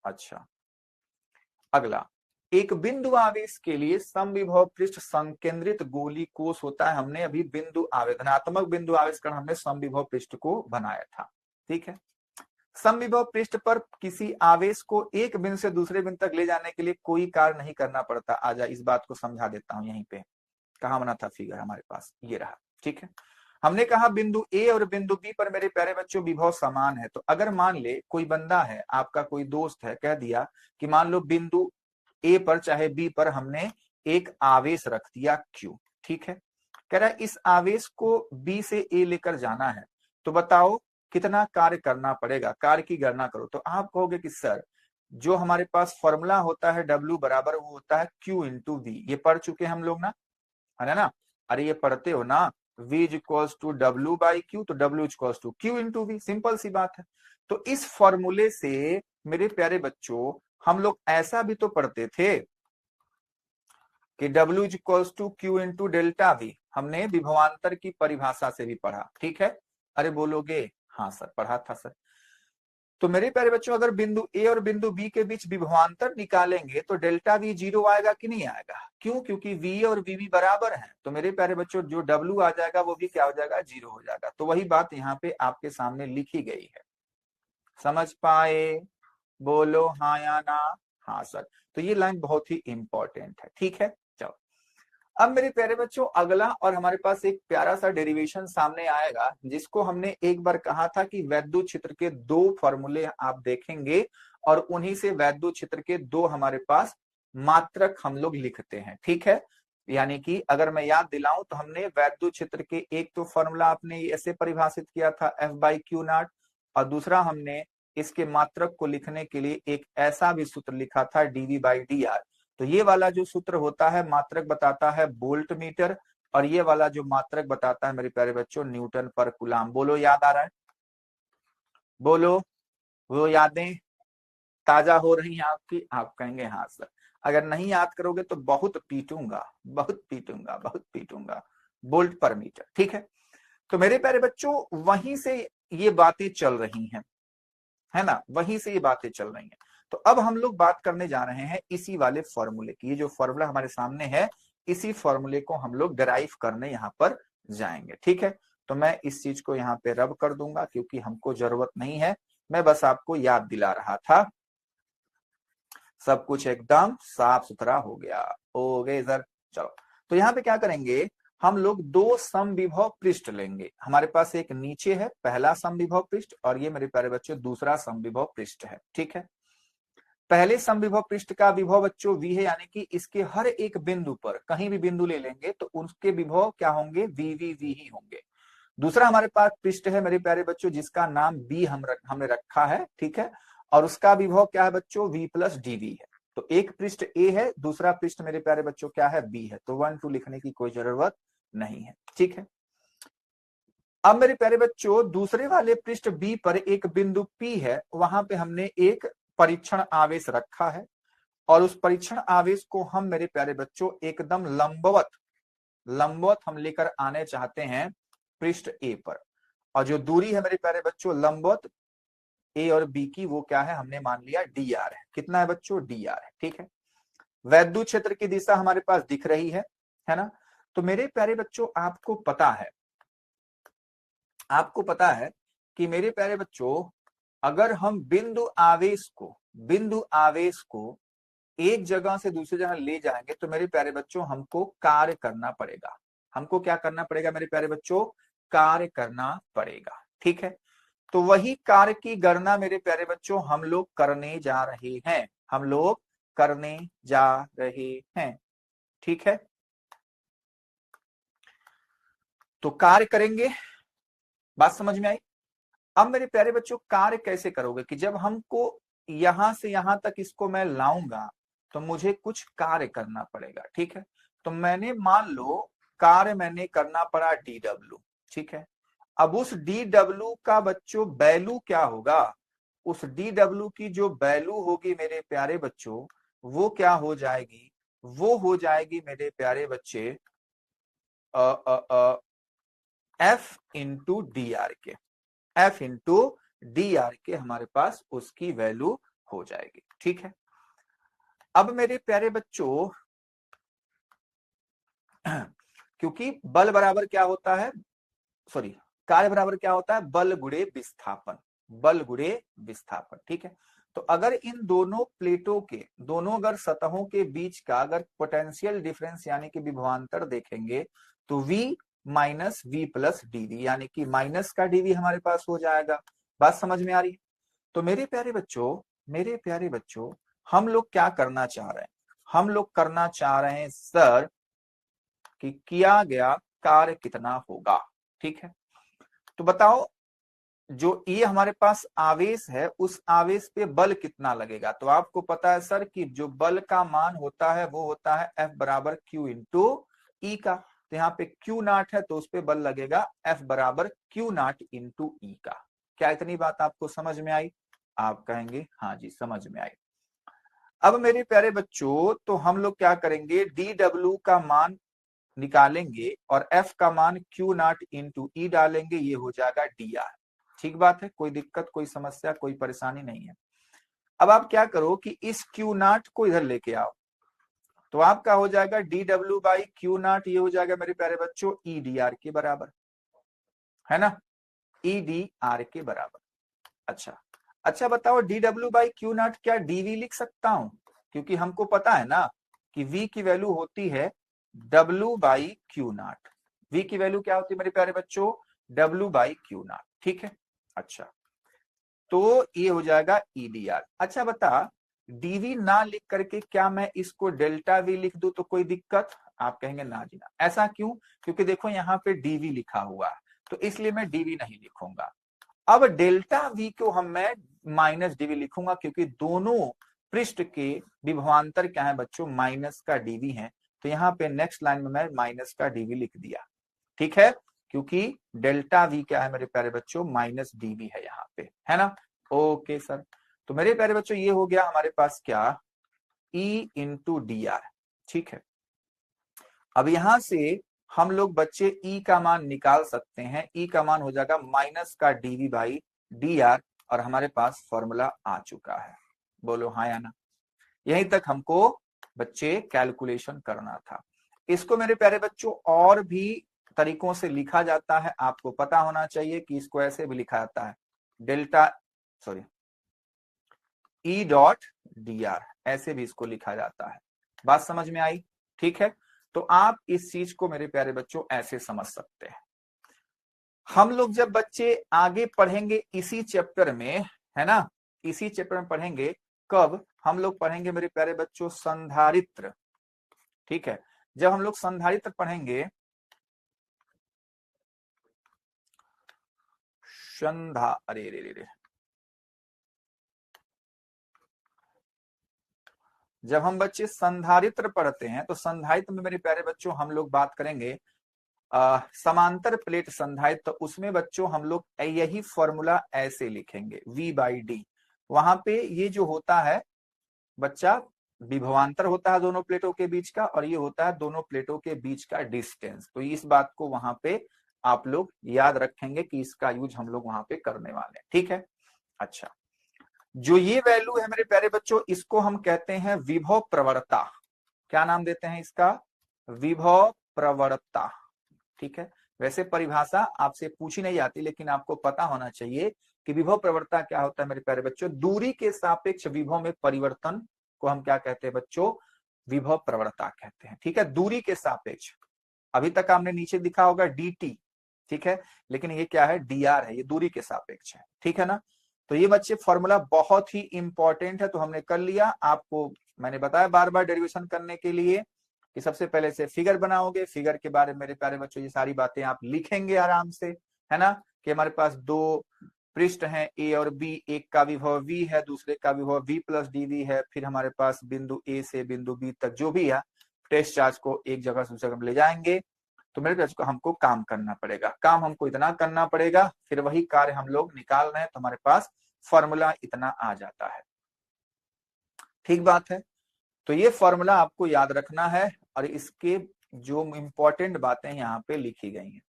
अच्छा, अगला, एक बिंदु आवेश के लिए समविभव पृष्ठ संकेंद्रित गोली कोष होता है। हमने अभी बिंदु आवेश, धनात्मक बिंदु आवेश कारण हमने समविभव पृष्ठ को बनाया था। ठीक है, समविभव पृष्ठ पर किसी आवेश को एक बिंदु से दूसरे बिंदु तक ले जाने के लिए कोई कार्य नहीं करना पड़ता। आजा इस बात को समझा देता हूं। यहीं पे कहां बना था फिगर हमारे पास, ये रहा। ठीक है, हमने कहा बिंदु ए और बिंदु बी पर मेरे प्यारे बच्चों विभव समान है। तो अगर मान ले कोई बंदा है, आपका कोई दोस्त है, कह दिया कि मान लो बिंदु ए पर चाहे बी पर हमने एक आवेश रख दिया Q। ठीक है, कह रहा है इस आवेश को बी से ए लेकर जाना है, तो बताओ कितना कार्य करना पड़ेगा, कार्य की गणना करो। तो आप कहोगे कि सर जो हमारे पास फॉर्मूला होता है W बराबर वो होता है Q इंटू वी। ये पढ़ चुके हम लोग ना, है ना? अरे ये पढ़ते हो ना, V is equals to W by Q, तो W is equals to Q into V, simple सी बात है। तो इस फॉर्मूले से मेरे प्यारे बच्चों हम लोग ऐसा भी तो पढ़ते थे कि W is equals to Q into delta v, हमने विभवांतर की परिभाषा से भी पढ़ा। ठीक है, अरे बोलोगे हाँ सर पढ़ा था सर। तो मेरे प्यारे बच्चों अगर बिंदु ए और बिंदु बी के बीच विभवांतर निकालेंगे तो डेल्टा वी जीरो आएगा कि नहीं आएगा? क्यों? क्योंकि वी और वी बराबर हैं। तो मेरे प्यारे बच्चों जो डब्ल्यू आ जाएगा वो भी क्या हो जाएगा? जीरो हो जाएगा। तो वही बात यहाँ पे आपके सामने लिखी गई है। समझ पाए? बोलो हाँ या ना। हाँ सर। तो ये लाइन बहुत ही इंपॉर्टेंट है। ठीक है, चलो अब मेरे प्यारे बच्चों अगला और हमारे पास एक प्यारा सा डेरिवेशन सामने आएगा, जिसको हमने एक बार कहा था कि वैद्युत क्षेत्र के दो फॉर्मूले आप देखेंगे और उन्हीं से वैद्युत क्षेत्र के दो हमारे पास मात्रक हम लोग लिखते हैं। ठीक है, यानी कि अगर मैं याद दिलाऊं तो हमने वैद्युत क्षेत्र के एक तो फॉर्मूला आपने ऐसे परिभाषित किया था F बाई क्यू नॉट, और दूसरा हमने इसके मात्रक को लिखने के लिए एक ऐसा भी सूत्र लिखा था dV बाई dr। तो ये वाला जो सूत्र होता है मात्रक बताता है वोल्ट मीटर, और ये वाला जो मात्रक बताता है मेरे प्यारे बच्चों न्यूटन पर कूलाम। बोलो याद आ रहा है? बोलो, वो यादें ताजा हो रही हैं आपकी? आप कहेंगे हाँ सर। अगर नहीं याद करोगे तो बहुत पीटूंगा, बहुत पीटूंगा, बहुत पीटूंगा। वोल्ट पर मीटर। ठीक है, तो मेरे प्यारे बच्चों वहीं से ये बातें चल रही हैं, है ना? वहीं से ये बातें चल रही हैं। तो अब हम लोग बात करने जा रहे हैं इसी वाले फॉर्मूले की। ये जो फॉर्मूला हमारे सामने है, इसी फॉर्मूले को हम लोग डराइव करने यहाँ पर जाएंगे। ठीक है, तो मैं इस चीज को यहाँ पे रब कर दूंगा क्योंकि हमको जरूरत नहीं है, मैं बस आपको याद दिला रहा था। सब कुछ एकदम साफ सुथरा हो गया। ओके सर, चलो तो यहाँ पे क्या करेंगे, हम लोग दो समविभव पृष्ठ लेंगे। हमारे पास एक नीचे है पहला समविभव पृष्ठ, और ये मेरे प्यारे बच्चों दूसरा समविभव पृष्ठ है। ठीक है, पहले समविभव पृष्ठ का विभव बच्चों v है, यानी कि इसके हर एक बिंदु पर कहीं भी बिंदु ले लेंगे तो उसके विभव क्या होंगे? वी ही होंगे। दूसरा हमारे पास पृष्ठ है मेरे प्यारे बच्चों जिसका नाम b हमने रखा है। ठीक है, और उसका विभव क्या है बच्चों? v प्लस dv है। तो एक पृष्ठ a है, दूसरा पृष्ठ मेरे प्यारे बच्चों क्या है? b है। तो 1 2 लिखने की कोई जरूरत नहीं है। ठीक है, अब मेरे प्यारे बच्चों दूसरे वाले पृष्ठ B पर एक बिंदु P है, वहां पे हमने एक परीक्षण आवेश रखा है, और उस परीक्षण आवेश को हम मेरे प्यारे बच्चों एकदम लंबवत हम लेकर आने चाहते हैं पृष्ठ A पर। और जो दूरी है मेरे प्यारे बच्चों लंबवत A और B की, वो क्या है? हमने मान लिया dr है। कितना है बच्चों? dr है। ठीक है, वैद्युत क्षेत्र की दिशा हमारे पास दिख रही है ना? तो मेरे प्यारे बच्चों आपको पता है कि मेरे प्यारे बच्चों अगर हम बिंदु आवेश को एक जगह से दूसरी जगह ले जाएंगे तो मेरे प्यारे बच्चों हमको कार्य करना पड़ेगा। हमको क्या करना पड़ेगा मेरे प्यारे बच्चों? कार्य करना पड़ेगा। ठीक है, तो वही कार्य की गणना मेरे प्यारे बच्चों हम लोग करने जा रहे हैं। हम लोग करने जा रहे हैं। ठीक है, तो कार्य करेंगे। बात समझ में आई? अब मेरे प्यारे बच्चों कार्य कैसे करोगे कि जब हमको यहां से यहां तक इसको मैं लाऊंगा तो मुझे कुछ कार्य करना पड़ेगा। ठीक है, तो मैंने मान लो कार्य मैंने करना पड़ा DW, ठीक है। अब उस DW का बच्चों वैल्यू क्या होगा, उस DW की जो वैल्यू होगी मेरे प्यारे बच्चों, वो क्या हो जाएगी, वो हो जाएगी मेरे प्यारे बच्चे F इंटू DR के, F इंटू DR के हमारे पास उसकी वैल्यू हो जाएगी, ठीक है। अब मेरे प्यारे बच्चों क्योंकि बल बराबर क्या होता है, सॉरी, कार्य बराबर क्या होता है, बल गुणे विस्थापन, बल गुणे विस्थापन, ठीक है। तो अगर इन दोनों प्लेटों के, दोनों अगर सतहों के बीच का अगर पोटेंशियल डिफरेंस यानी कि विभवांतर देखेंगे तो V minus V plus dV, यानी कि माइनस का dV हमारे पास हो जाएगा। बात समझ में आ रही है? तो मेरे प्यारे बच्चों, मेरे प्यारे बच्चों, हम लोग क्या करना चाह रहे हैं, हम लोग करना चाह रहे हैं सर कि किया गया कार्य कितना होगा, ठीक है। तो बताओ, जो ये हमारे पास आवेश है उस आवेश पे बल कितना लगेगा, तो आपको पता है सर कि जो बल का मान होता है वो होता है F बराबर Q इंटू ई का। तो यहाँ पे Q नॉट है तो उस पे बल लगेगा F बराबर Q नॉट इंटू ई का। क्या इतनी बात आपको समझ में आई? आप कहेंगे हाँ जी समझ में आई। अब मेरे प्यारे बच्चों, तो हम लोग क्या करेंगे, DW का मान निकालेंगे और F का मान Q नॉट इंटू ई डालेंगे, ये हो जाएगा DR। ठीक बात है, कोई दिक्कत, कोई समस्या, कोई परेशानी नहीं है। अब आप क्या करो कि इस Q नॉट को इधर लेके आओ, तो आपका हो जाएगा DW बाई Q नॉट, ये हो जाएगा मेरे प्यारे बच्चों EDR के बराबर, है ना, EDR के बराबर। अच्छा अच्छा बताओ, DW बाई Q नॉट क्या DV लिख सकता हूं? क्योंकि हमको पता है ना कि V की वैल्यू होती है W by Q not. V की वैल्यू क्या होती है मेरे प्यारे बच्चों, W बाई Q नॉट, ठीक है। अच्छा, तो ये हो जाएगा EDR। अच्छा बता, DV ना लिख करके क्या मैं इसको डेल्टा V लिख दूं तो कोई दिक्कत? आप कहेंगे ना जी ना। ऐसा क्यों? क्योंकि देखो यहाँ पे DV लिखा हुआ है तो इसलिए मैं DV नहीं लिखूंगा। अब डेल्टा V को हम मैं माइनस DV लिखूंगा, क्योंकि दोनों पृष्ठ के विभवांतर क्या है बच्चों, माइनस का DV है। तो यहाँ पे नेक्स्ट लाइन में मैं माइनस का DV लिख दिया, ठीक है, क्योंकि डेल्टा V क्या है मेरे प्यारे बच्चों, माइनस DV है यहाँ पे, है ना। ओके सर, तो मेरे प्यारे बच्चों ये हो गया हमारे पास क्या, E इंटू DR, ठीक है। अब यहां से हम लोग बच्चे E का मान निकाल सकते हैं, E का मान हो जाएगा माइनस का DV बाई DR, और हमारे पास फॉर्मूला आ चुका है। बोलो हाँ या ना। यहीं तक हमको बच्चे कैलकुलेशन करना था। इसको मेरे प्यारे बच्चों और भी तरीकों से लिखा जाता है, आपको पता होना चाहिए कि इसको ऐसे भी लिखा जाता है, delta sorry E dot DR, ऐसे भी इसको लिखा जाता है। बात समझ में आई? ठीक है, तो आप इस चीज को मेरे प्यारे बच्चों ऐसे समझ सकते हैं। हम लोग जब बच्चे आगे पढ़ेंगे इसी चैप्टर में, है ना, इसी चैप्टर में पढ़ेंगे, कब हम लोग पढ़ेंगे मेरे प्यारे बच्चों, संधारित्र, ठीक है। जब हम लोग संधारित्र पढ़ेंगे, अरे रे रे रे, जब हम बच्चे संधारित्र पढ़ते हैं तो संधारित्र में मेरे प्यारे बच्चों हम लोग बात करेंगे समांतर प्लेट संधारित्र, तो उसमें बच्चों हम लोग यही फॉर्मूला ऐसे लिखेंगे V बाई डी। वहां पे ये जो होता है बच्चा, विभवांतर होता है दोनों प्लेटों के बीच का, और ये होता है दोनों प्लेटों के बीच का डिस्टेंस। तो इस बात को वहां पे आप लोग याद रखेंगे कि इसका यूज हम लोग वहां पे करने वाले हैं, ठीक है। अच्छा, जो ये वैल्यू है मेरे प्यारे बच्चों, इसको हम कहते हैं विभव प्रवणता। क्या नाम देते हैं इसका? विभव प्रवणता, ठीक है। वैसे परिभाषा आपसे पूछी नहीं जाती, लेकिन आपको पता होना चाहिए कि विभव प्रवणता क्या होता है मेरे प्यारे बच्चों, दूरी के सापेक्ष विभव में परिवर्तन को हम क्या कहते हैं बच्चों, विभव प्रवणता कहते हैं, ठीक है, दूरी के सापेक्ष। अभी तक आपने नीचे दिखा होगा DT, ठीक है, लेकिन ये क्या है, DR है, ये दूरी के सापेक्ष है, ठीक है ना। तो ये बच्चे फॉर्मूला बहुत ही इंपॉर्टेंट है, तो हमने कर लिया। आपको मैंने बताया बार बार डेरिवेशन करने के लिए कि सबसे पहले से फिगर बनाओगे, फिगर के बारे में मेरे प्यारे बच्चों ये सारी बातें आप लिखेंगे आराम से, है ना, कि हमारे पास दो पृष्ठ हैं A और B, एक का विभव V है, दूसरे का विभव V प्लस DV है, फिर हमारे पास बिंदु A से बिंदु B तक जो भी है टेस्ट चार्ज को एक जगह से दूसरी जगह ले जाएंगे, तो मेरे बच्चों हमको काम करना पड़ेगा, काम हमको इतना करना पड़ेगा, फिर वही कार्य हम लोग निकाल रहे हैं तो हमारे पास फॉर्मूला इतना आ जाता है। ठीक बात है। तो ये फॉर्मूला आपको याद रखना है और इसके जो इंपॉर्टेंट बातें यहाँ पे लिखी गई हैं,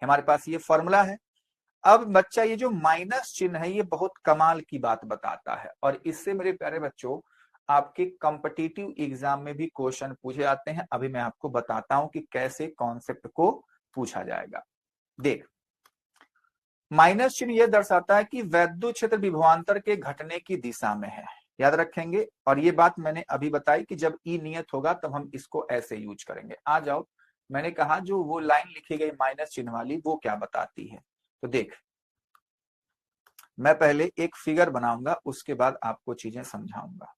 हमारे पास ये फॉर्मूला है। अब बच्चा ये जो माइनस चिन्ह है ये बहुत कमाल की बात बताता है और इससे मेरे प्यारे बच्चों आपके कॉम्पिटिटिव एग्जाम में भी क्वेश्चन पूछे जाते हैं। अभी मैं आपको बताता हूं कि कैसे कॉन्सेप्ट को पूछा जाएगा। देख, माइनस चिन्ह यह दर्शाता है कि वैद्युत क्षेत्र विभवांतर के घटने की दिशा में है, याद रखेंगे। और ये बात मैंने अभी बताई कि जब ई नियत होगा तब हम इसको ऐसे यूज करेंगे। आ जाओ, मैंने कहा जो वो लाइन लिखी गई माइनस चिन्ह वाली वो क्या बताती है। तो देख, मैं पहले एक फिगर बनाऊंगा, उसके बाद आपको चीजें समझाऊंगा।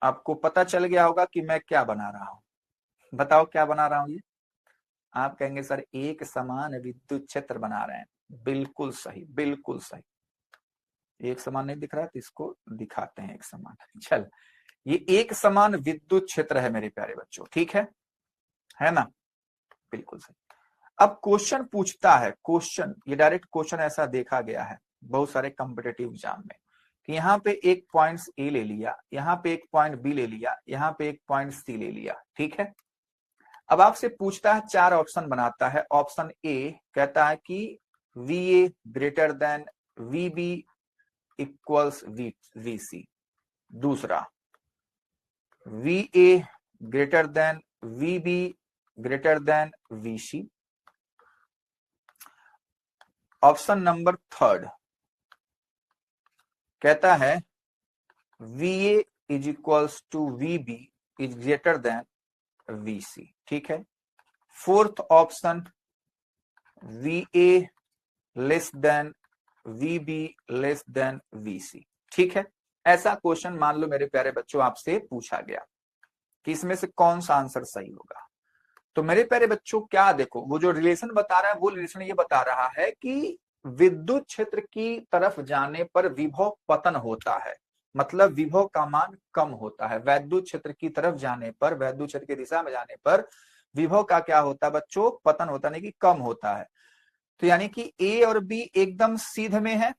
आपको पता चल गया होगा कि मैं क्या बना रहा हूं। बताओ क्या बना रहा हूं ये। आप कहेंगे सर एक समान विद्युत क्षेत्र बना रहे हैं। बिल्कुल सही, बिल्कुल सही। एक समान नहीं दिख रहा है तो इसको दिखाते हैं एक समान। चल, ये एक समान विद्युत क्षेत्र है मेरे प्यारे बच्चों, ठीक है ना। बिल्कुल सही। अब क्वेश्चन पूछता है, क्वेश्चन ये डायरेक्ट क्वेश्चन ऐसा देखा गया है बहुत सारे कॉम्पिटिटिव एग्जाम में कि यहाँ पे एक पॉइंट ए ले लिया, यहाँ पे एक पॉइंट बी ले लिया, यहाँ पे एक पॉइंट सी ले लिया, ठीक है। अब आपसे पूछता है, चार ऑप्शन बनाता है। ऑप्शन ए कहता है कि V A greater than V B equals V C. दूसरा, V A greater than V B greater than V C. Option number third कहता है V A is equals to V B is greater than V C, ठीक है। Fourth option V A less than V B less than V C, ठीक है। ऐसा question मान लो मेरे प्यारे बच्चों आपसे पूछा गया कि इसमें से कौन सा आंसर सही होगा। तो मेरे प्यारे बच्चों क्या देखो, वो जो रिलेशन बता रहा है वो रिलेशन ये बता रहा है कि विद्युत क्षेत्र की तरफ जाने पर विभव पतन होता है, मतलब विभव का मान कम होता है। वैद्युत क्षेत्र की तरफ जाने पर, वैद्युत क्षेत्र की दिशा में जाने पर विभव का क्या होता है बच्चों, पतन होता नहीं कि कम होता है। तो यानी कि ए और बी एकदम सीध में है,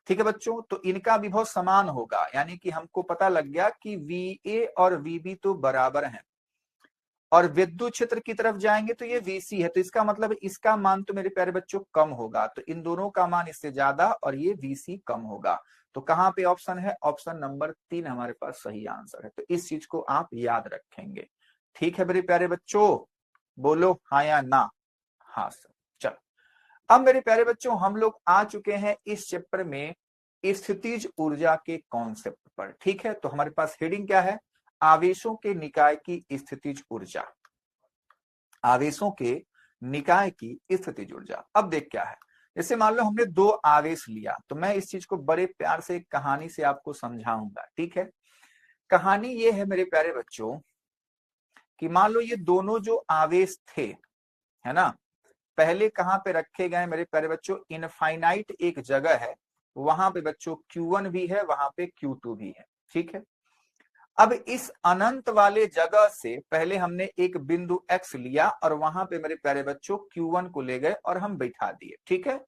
ठीक है बच्चों। तो इनका विभव समान होगा, यानी कि हमको पता लग गया कि वी ए और वी बी तो बराबर हैं और विद्युत क्षेत्र की तरफ जाएंगे तो ये वीसी है, तो इसका मतलब इसका मान तो मेरे प्यारे बच्चों कम होगा, तो इन दोनों का मान इससे ज्यादा और ये वीसी कम होगा। तो कहां पे ऑप्शन है, ऑप्शन नंबर 3 हमारे पास सही आंसर है। तो इस चीज को आप याद रखेंगे, ठीक है मेरे प्यारे बच्चों। बोलो हाँ या ना। हाँ सर। चलो, अब मेरे प्यारे बच्चों हम लोग आ चुके हैं इस चैप्टर में स्थितिज ऊर्जा के कॉन्सेप्ट पर, ठीक है। तो हमारे पास हेडिंग क्या है, आवेशों के निकाय की स्थितिज ऊर्जा। आवेशों के निकाय की स्थितिज ऊर्जा। अब देख क्या है, जैसे मान लो हमने दो आवेश लिया, तो मैं इस चीज को बड़े प्यार से एक कहानी से आपको समझाऊंगा, ठीक है। कहानी ये है मेरे प्यारे बच्चों कि मान लो ये दोनों जो आवेश थे, है ना, पहले कहां पे रखे गए मेरे प्यारे बच्चों, इनफाइनाइट एक जगह है, वहां पे बच्चों Q1 भी है, वहां पे Q2 भी है, ठीक है। अब इस अनंत वाले जगह से पहले हमने एक बिंदु x लिया और वहां पे मेरे प्यारे बच्चों Q1 को ले गए और हम बैठा दिए, ठीक है।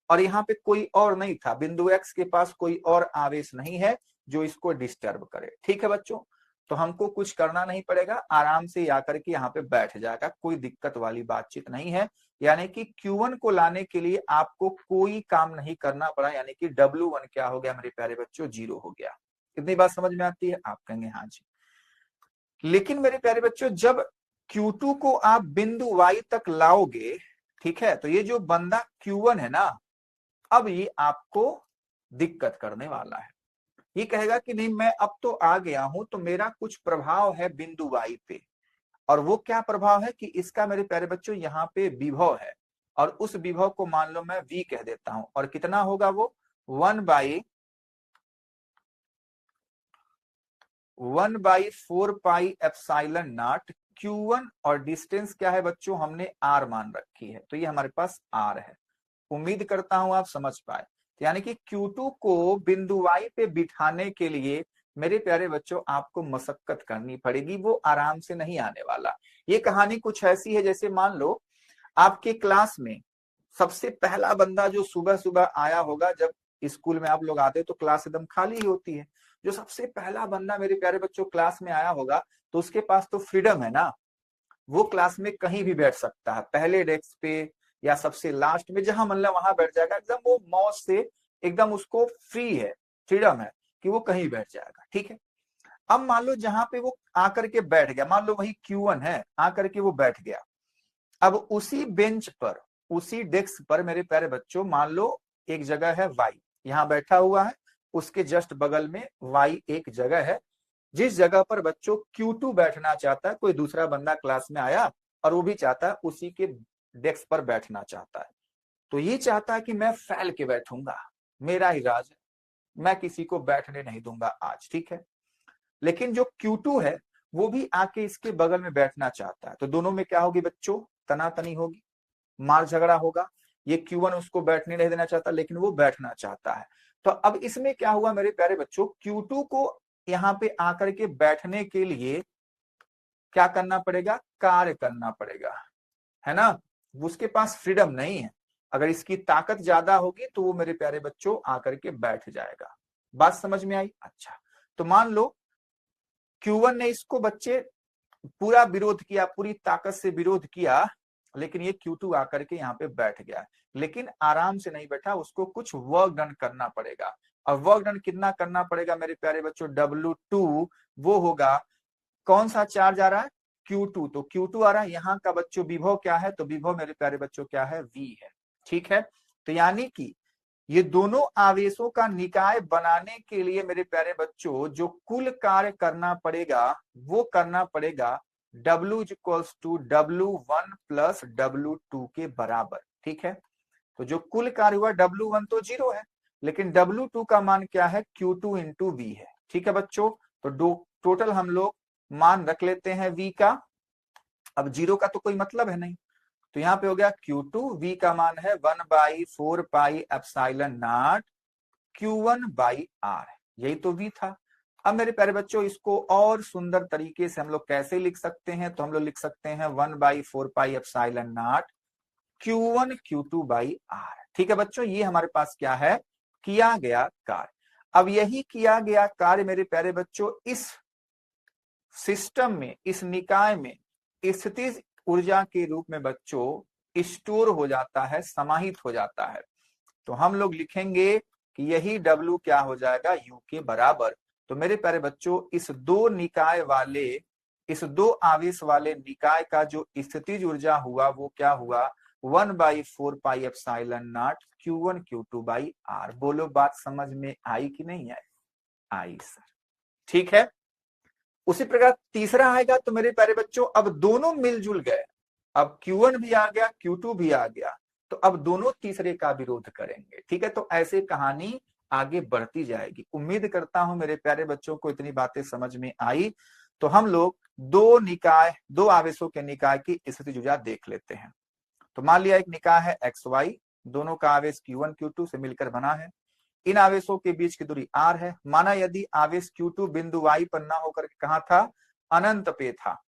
और यहाँ पे कोई और नहीं था, बिंदु x के पास कोई और आवेश नहीं है जो इसको डिस्टर्ब करे, ठीक है बच्चों। तो हमको कुछ करना नहीं पड़ेगा, आराम से आकर के यहाँ पे बैठ जाएगा, कोई दिक्कत वाली बातचीत नहीं है। यानी कि Q1 को लाने के लिए आपको कोई काम नहीं करना पड़ा, यानी कि W1 क्या हो गया मेरे प्यारे बच्चों, 0 हो गया। कितनी बात समझ में आती है, आप कहेंगे हाँ जी। लेकिन मेरे प्यारे बच्चों जब Q2 को आप बिंदु Y तक लाओगे, ठीक है, तो ये जो बंदा Q1 है ना, अब ये आपको दिक्कत करने वाला है। ये कहेगा कि नहीं मैं अब तो आ गया हूं, तो मेरा कुछ प्रभाव है बिंदु Y पे, और वो क्या प्रभाव है कि इसका मेरे प्यारे बच्चों यहाँ पे विभव है, और उस विभव को मान लो मैं V कह देता हूं, और कितना होगा वो 1/4πε0 Q1, और डिस्टेंस क्या है बच्चों, हमने R मान रखी है, तो ये हमारे पास R है। उम्मीद करता हूं आप समझ पाए। यानी कि Q2 को बिंदु Y पे बिठाने के लिए मेरे प्यारे बच्चों आपको मशक्कत करनी पड़ेगी, वो आराम से नहीं आने वाला। ये कहानी कुछ ऐसी है जैसे मान लो आपके क्लास में सबसे पहला बंदा जो सुबह सुबह आया होगा, जब स्कूल में आप लोग आते हो तो क्लास एकदम खाली ही होती है। जो सबसे पहला बंदा मेरे प्यारे बच्चों क्लास में आया होगा तो उसके पास तो फ्रीडम है ना, वो क्लास में कहीं भी बैठ सकता है, पहले डेस्क पे या सबसे लास्ट में, जहां मतलब वहां बैठ जाएगा, एकदम वो मौज से, एकदम उसको फ्री है, फ्रीडम है कि वो कहीं बैठ जाएगा। ठीक है, अब मान लो जहां पे वो आकर के बैठ गया, मान लो वही Q1 है, आकर के वो बैठ गया। अब उसी बेंच पर, उसी डेस्क पर मेरे प्यारे बच्चों मान लो एक जगह है Y, यहाँ बैठा हुआ है, उसके जस्ट बगल में Y एक जगह है, जिस जगह पर बच्चों Q2 बैठना चाहता है, कोई दूसरा बंदा क्लास में आया और वो भी चाहता है उसी के डेस्क पर बैठना चाहता है, तो ये चाहता है कि मैं फैल के बैठूंगा, मेरा ही राज है, मैं किसी को बैठने नहीं दूंगा आज। ठीक है, लेकिन जो Q2 है वो भी आके इसके बगल में बैठना चाहता है, तो दोनों में क्या होगी बच्चों, तनातनी होगी, मार झगड़ा होगा। ये Q1 उसको बैठने नहीं देना चाहता लेकिन वो बैठना चाहता है। तो अब इसमें क्या हुआ मेरे प्यारे बच्चों, Q2 को यहाँ पे आकर के बैठने के लिए क्या करना पड़ेगा, कार्य करना पड़ेगा, है ना, उसके पास फ्रीडम नहीं है। अगर इसकी ताकत ज्यादा होगी तो वो मेरे प्यारे बच्चों आकर के बैठ जाएगा। बात समझ में आई? अच्छा, तो मान लो Q1 ने इसको बच्चे पूरा विरोध किया, पूरी ताकत से विरोध किया, लेकिन ये Q2 आकर के यहाँ पे बैठ गया, लेकिन आराम से नहीं बैठा, उसको कुछ वर्क डन करना पड़ेगा। और वर्क डन कितना करना पड़ेगा मेरे प्यारे बच्चों, W2, वो होगा, कौन सा चार्ज आ रहा है, Q2, तो Q2 आ रहा है, यहाँ का बच्चों विभव क्या है, तो विभव मेरे प्यारे बच्चों क्या है, V है। ठीक है, तो यानी कि ये दोनों आवेशों का निकाय बनाने के लिए मेरे प्यारे बच्चों जो कुल कार्य करना पड़ेगा वो करना पड़ेगा W equals to W1 plus W2 के बराबर। ठीक है, तो जो कुल कार्य हुआ W1 तो 0 है, लेकिन W2 का मान क्या है, Q2 इंटू V है। ठीक है बच्चों, तो टोटल हम लोग मान रख लेते हैं V का, अब 0 का तो कोई मतलब है नहीं, तो यहाँ पे हो गया Q2, V का मान है 1/4πε0 Q1/R, यही तो V था। अब मेरे प्यारे बच्चों इसको और सुंदर तरीके से हम लोग कैसे लिख सकते हैं, तो हम लोग लिख सकते हैं 1/4πε0 Q1 Q2/R। ठीक है बच्चों, ये हमारे पास क्या है, किया गया कार्य। अब यही किया गया कार्य मेरे प्यारे बच्चों इस सिस्टम में, इस निकाय में स्थितिज ऊर्जा के रूप में बच्चों स्टोर हो जाता है, समाहित हो जाता है। तो हम लोग लिखेंगे कि यही W क्या हो जाएगा, U के बराबर। तो मेरे प्यारे बच्चों इस दो निकाय वाले, इस दो आवेश वाले निकाय का जो स्थितिज ऊर्जा हुआ वो क्या हुआ, 1/4πε0 Q1 Q2/R। बोलो बात समझ में आई कि नहीं आई? आई सर। ठीक है, उसी प्रकार तीसरा आएगा, तो मेरे प्यारे बच्चों अब दोनों मिलजुल गए, अब Q1 भी आ गया, Q2 भी आ गया, तो अब दोनों तीसरे का विरोध करेंगे। ठीक है, तो ऐसे कहानी आगे बढ़ती जाएगी। उम्मीद करता हूं मेरे प्यारे बच्चों को इतनी बातें समझ में आई। तो हम लोग दो निकाय, दो आवेशों के निकाय की स्थिति ऊर्जा देख लेते हैं। तो मान लिया एक निकाय है XY, दोनों का आवेश Q1 Q2 से मिलकर बना है, इन आवेशों के बीच की दूरी R है। माना यदि आवेश Q2 बिंदु Y पर ना होकर के कहां था, अनंत पे था,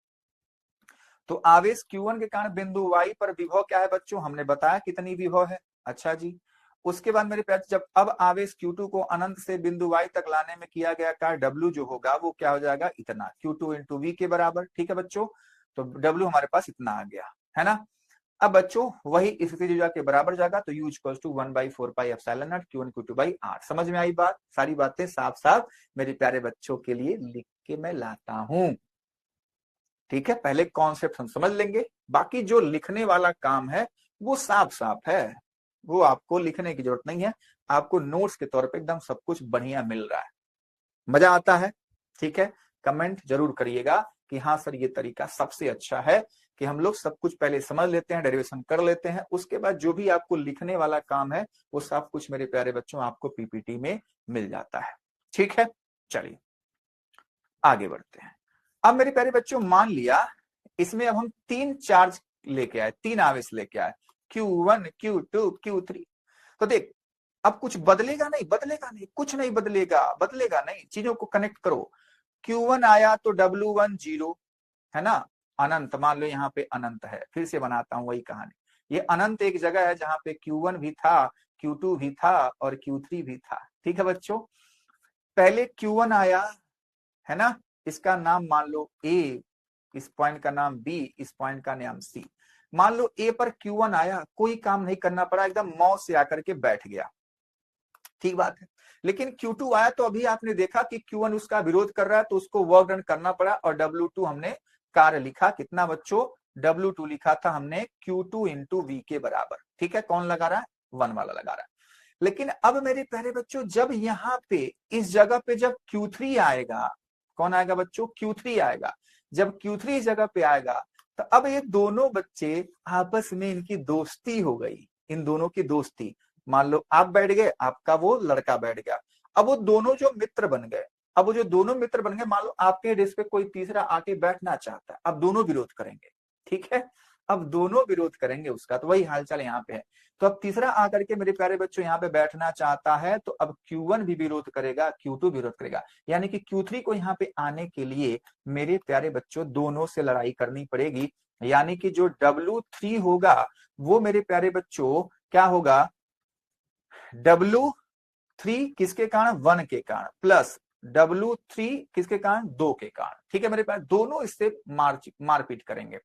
तो आवेश Q1 के कारण बिंदु Y पर विभव क्या है बच्चों, हमने बताया कितनी विभव है। अच्छा जी, उसके बाद मेरे प्यारे जब अब आवेश Q2 को अनंत से बिंदु Y तक लाने में किया गया कार्य W जो होगा वो क्या हो जाएगा, इतना, Q2 इंटू V के बराबर। ठीक है बच्चों, तो W हमारे पास इतना आ गया, है ना। अब बच्चों वही स्थिति ऊर्जा के बराबर जाएगा, तो U equals to 1/4πε0 Q1 Q2/R। समझ में आई बात? सारी बातें साफ साफ मेरे प्यारे बच्चों के लिए लिख के मैं लाता हूं। ठीक है, पहले कॉन्सेप्ट हम समझ लेंगे, बाकी जो लिखने वाला काम है वो साफ साफ है, वो आपको लिखने की जरूरत नहीं है, आपको नोट्स के तौर पे एकदम सब कुछ बढ़िया मिल रहा है, मजा आता है। ठीक है, कमेंट जरूर करिएगा कि हाँ सर ये तरीका सबसे अच्छा है कि हम लोग सब कुछ पहले समझ लेते हैं, डेरिवेशन कर लेते हैं, उसके बाद जो भी आपको लिखने वाला काम है वो सब कुछ मेरे प्यारे बच्चों आपको पीपीटी में मिल जाता है। ठीक है, चलिए आगे बढ़ते हैं। अब मेरे प्यारे बच्चों मान लिया इसमें अब हम तीन चार्ज लेके आए, तीन आवेश लेके आए, Q1 Q2 Q3। तो देख अब कुछ बदलेगा नहीं, बदलेगा नहीं, कुछ नहीं बदलेगा, बदलेगा नहीं, चीजों को कनेक्ट करो। Q1 आया तो W1 जीरो, है ना, अनंत, मान लो यहाँ पे अनंत है, फिर से बनाता हूं वही कहानी। ये अनंत एक जगह है जहां पे Q1 भी था, Q2 भी था और Q3 भी था। ठीक है बच्चों, पहले Q1 आया, है ना, इसका नाम मान लो A, इस पॉइंट का नाम B, इस पॉइंट का नाम C। मान लो A पर Q1 आया, कोई काम नहीं करना पड़ा, एकदम मौज से आकर के बैठ गया, ठीक बात है। लेकिन Q2 आया तो अभी आपने देखा कि Q1 उसका विरोध कर रहा है, तो उसको वर्क डन करना पड़ा और W2 हमने कार्य लिखा, कितना बच्चों, W2 लिखा था हमने Q2 इंटू V के बराबर। ठीक है, कौन लगा रहा है, 1 वाला लगा रहा है। लेकिन अब मेरे प्यारे बच्चों, जब यहाँ पे इस जगह पे जब Q3 आएगा, कौन आएगा बच्चों, Q3 आएगा, जब Q3 इस जगह पे आएगा तो अब ये दोनों बच्चे आपस में इनकी दोस्ती हो गई, इन दोनों की दोस्ती। मान लो आप बैठ गए, आपका वो लड़का बैठ गया, अब वो दोनों जो मित्र बन गए, अब वो जो दोनों मित्र बन गए, मान लो आपके डेस्क पे कोई तीसरा आके बैठना चाहता है, अब दोनों विरोध करेंगे। ठीक है, अब दोनों विरोध करेंगे उसका, तो वही हालचाल यहाँ पे है। तो अब तीसरा आकर के मेरे प्यारे बच्चों यहाँ पे बैठना चाहता है, तो अब Q1 भी विरोध करेगा, Q2 विरोध करेगा, यानी कि Q3 को यहाँ पे आने के लिए मेरे प्यारे बच्चों दोनों से लड़ाई करनी पड़ेगी। यानी कि जो W3 होगा वो मेरे प्यारे बच्चों क्या होगा, W3 किसके कारण, 1 के कारण, प्लस W3 किसके कारण, 2 के कारण। ठीक है मेरे पास, दोनों इससे मारपीट करेंगे।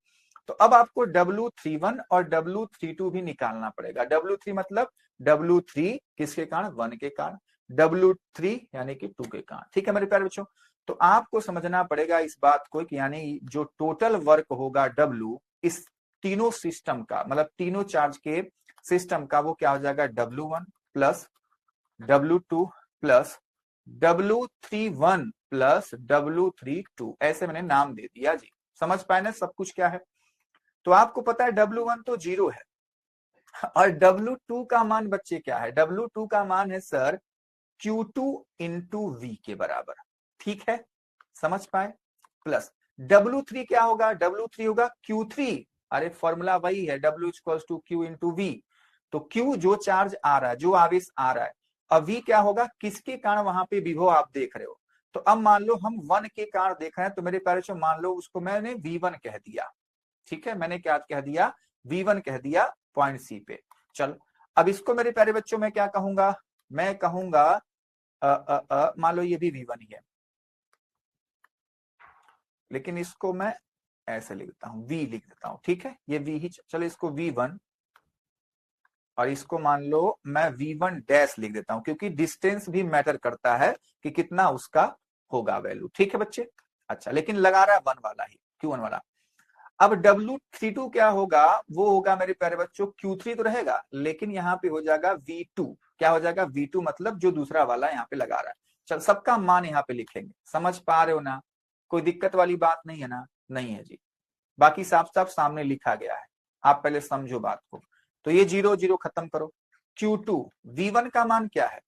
तो अब आपको W31 और W32 भी निकालना पड़ेगा। W3 मतलब W3 किसके कारण, 1 के कारण, W3 यानी कि 2 के कारण। ठीक है मेरे प्यारे बच्चों, तो आपको समझना पड़ेगा इस बात को कि यानी जो टोटल वर्क होगा W इस तीनों सिस्टम का, मतलब तीनों चार्ज के सिस्टम का, वो क्या हो जाएगा, W1 plus W2 plus W31 plus W32, ऐसे मैंने नाम दे दिया जी। समझ पाए ना सब कुछ क्या है। तो आपको पता है W1 तो 0 है और W2 का मान बच्चे क्या है, W2 का मान है सर Q2 इंटू V के बराबर। ठीक है, समझ पाए, प्लस W3 क्या होगा, W3 होगा Q3, अरे फॉर्मूला वही है, W equals to Q into V। तो Q जो चार्ज आ रहा है, जो आवेश आ रहा है, अब V क्या होगा, किसके कारण वहां पे विभव आप देख रहे हो। तो अब मान लो हम 1 के कारण देख रहे हैं, तो मेरे प्यारे बच्चों मान लो उसको मैंने V1 कह दिया। ठीक है, मैंने क्या कह दिया, V1 कह दिया पॉइंट सी पे। चल अब इसको मेरे प्यारे बच्चों मैं क्या कहूंगा, मैं कहूंगा मान लो ये भी V1 ही है, लेकिन इसको मैं ऐसे लिख देता हूं, V लिख देता हूं। ठीक है, ये V ही, चलो इसको V1 और इसको मान लो मैं V1 डैश लिख देता हूं, क्योंकि डिस्टेंस भी मैटर करता है कि कितना उसका होगा वैल्यू। ठीक है बच्चे, अच्छा, लेकिन लगा रहा है 1 वाला ही, Q1 वाला। अब W32 क्या होगा, वो होगा मेरे प्यारे बच्चों Q3 तो रहेगा, लेकिन यहाँ पे हो जाएगा V2, क्या हो जाएगा V2, मतलब जो दूसरा वाला यहाँ पे लगा रहा है। चल सबका मान यहाँ पे लिखेंगे, समझ पा रहे हो ना, कोई दिक्कत वाली बात नहीं है ना, नहीं है जी, बाकी साफ साफ सामने लिखा गया है, आप पहले समझो बात को। तो ये 0 0 खत्म करो। Q2 V1 का मान क्या है,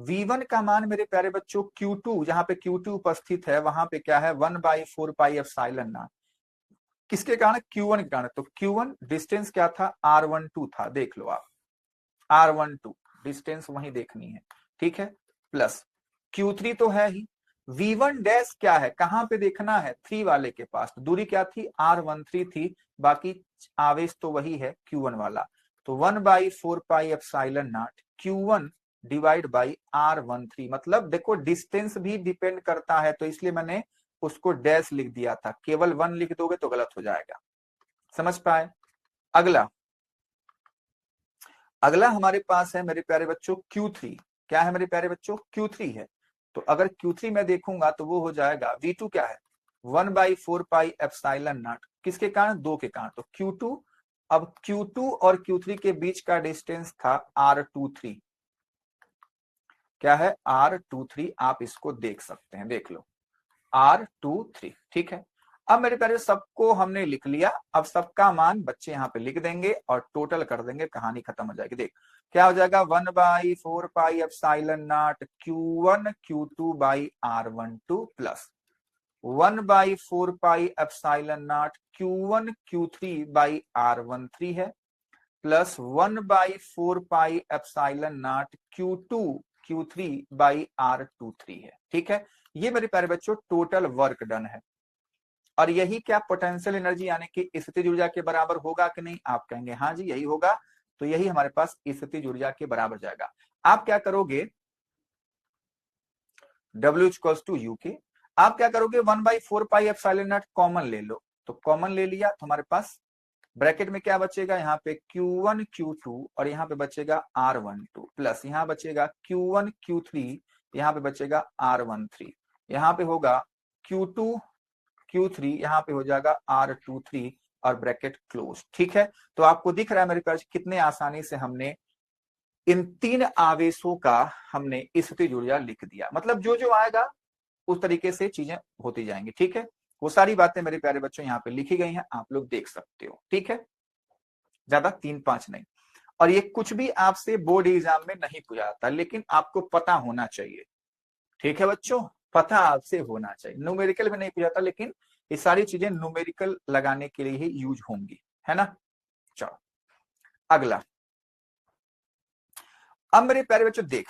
V1 का मान मेरे प्यारे बच्चों Q2, जहां पे Q2 उपस्थित है वहां पे क्या है, 1/4 पाई एप्सिलॉन नॉट, किसके कारण, Q1 के कारण। तो Q1 डिस्टेंस क्या था, R12 था, देख लो आप, R12 डिस्टेंस वही देखनी है। ठीक है, प्लस Q3 तो है ही, V1 डैश क्या है, कहां पे देखना है, 3 वाले के पास, तो दूरी क्या थी, R13 थी, बाकी आवेश तो वही है Q1 वाला। तो 1/4 पाई epsilon not Q1 divide by R13, मतलब देखो डिस्टेंस भी डिपेंड करता है, तो इसलिए मैंने उसको डैश लिख दिया था, केवल 1 लिख दोगे तो गलत हो जाएगा। समझ पाए। अगला अगला हमारे पास है मेरे प्यारे बच्चों Q3, क्या है मेरे प्यारे बच्चों, Q3 है। तो अगर Q3 में देखूंगा तो वो हो जाएगा V2 क्या है, 1/4 पाई एप्सिलॉन नॉट, किसके कारण, 2 के कारण, तो Q2। अब Q2 और Q3 के बीच का डिस्टेंस था R23, क्या है, R23, आप इसको देख सकते हैं, देख लो R23। ठीक है, अब मेरे प्यारे सबको हमने लिख लिया, अब सबका मान बच्चे यहाँ पे लिख देंगे और टोटल कर देंगे, कहानी खत्म हो जाएगी। देख क्या हो जाएगा, 1/4 पाई epsilon not Q1 Q2 by R12 plus 1/4 pi epsilon not Q1 Q3 by R13 है, प्लस 1/4πε0 Q2 Q3/R23 है। ठीक है, ये मेरे प्यारे बच्चों टोटल वर्क डन है। और यही क्या पोटेंशियल एनर्जी यानी कि स्थितिज ऊर्जा के बराबर होगा कि नहीं? आप कहेंगे हाँ जी यही होगा। तो यही हमारे पास स्थितिज ऊर्जा के बराबर जाएगा। आप क्या करोगे, W इक्वल्स टू यू के, आप क्या करोगे 1/4πε0 कॉमन ले लो। तो कॉमन ले लिया तो हमारे पास ब्रैकेट में क्या बचेगा, यहाँ पे Q1 Q2 और यहाँ पे बचेगा R12 प्लस यहाँ बचेगा Q1 Q3, यहाँ पे बचेगा R13, यहाँ पे होगा Q2 Q3, यहाँ पे हो जाएगा R23 और ब्रैकेट क्लोज। ठीक है, तो आपको दिख रहा है मेरे पास कितने आसानी से हमने इन तीन आवेशों का हमने स्थितिज ऊर्जा लिख दिया। मतलब जो जो आएगा उस तरीके से चीजें होती जाएंगी। ठीक है, वो सारी बातें मेरे प्यारे बच्चों यहाँ पे लिखी गई हैं, आप लोग देख सकते हो। ठीक है, ज्यादा 3-5 नहीं। और ये कुछ भी आपसे बोर्ड एग्जाम में नहीं पूछा जाता, लेकिन आपको पता होना चाहिए। ठीक है बच्चों, पता आपसे होना चाहिए। न्यूमेरिकल में नहीं पूछा जाता, लेकिन ये सारी चीजें न्यूमेरिकल लगाने के लिए ही यूज होंगी, है ना। चलो अगला, अब मेरे प्यारे बच्चों देख,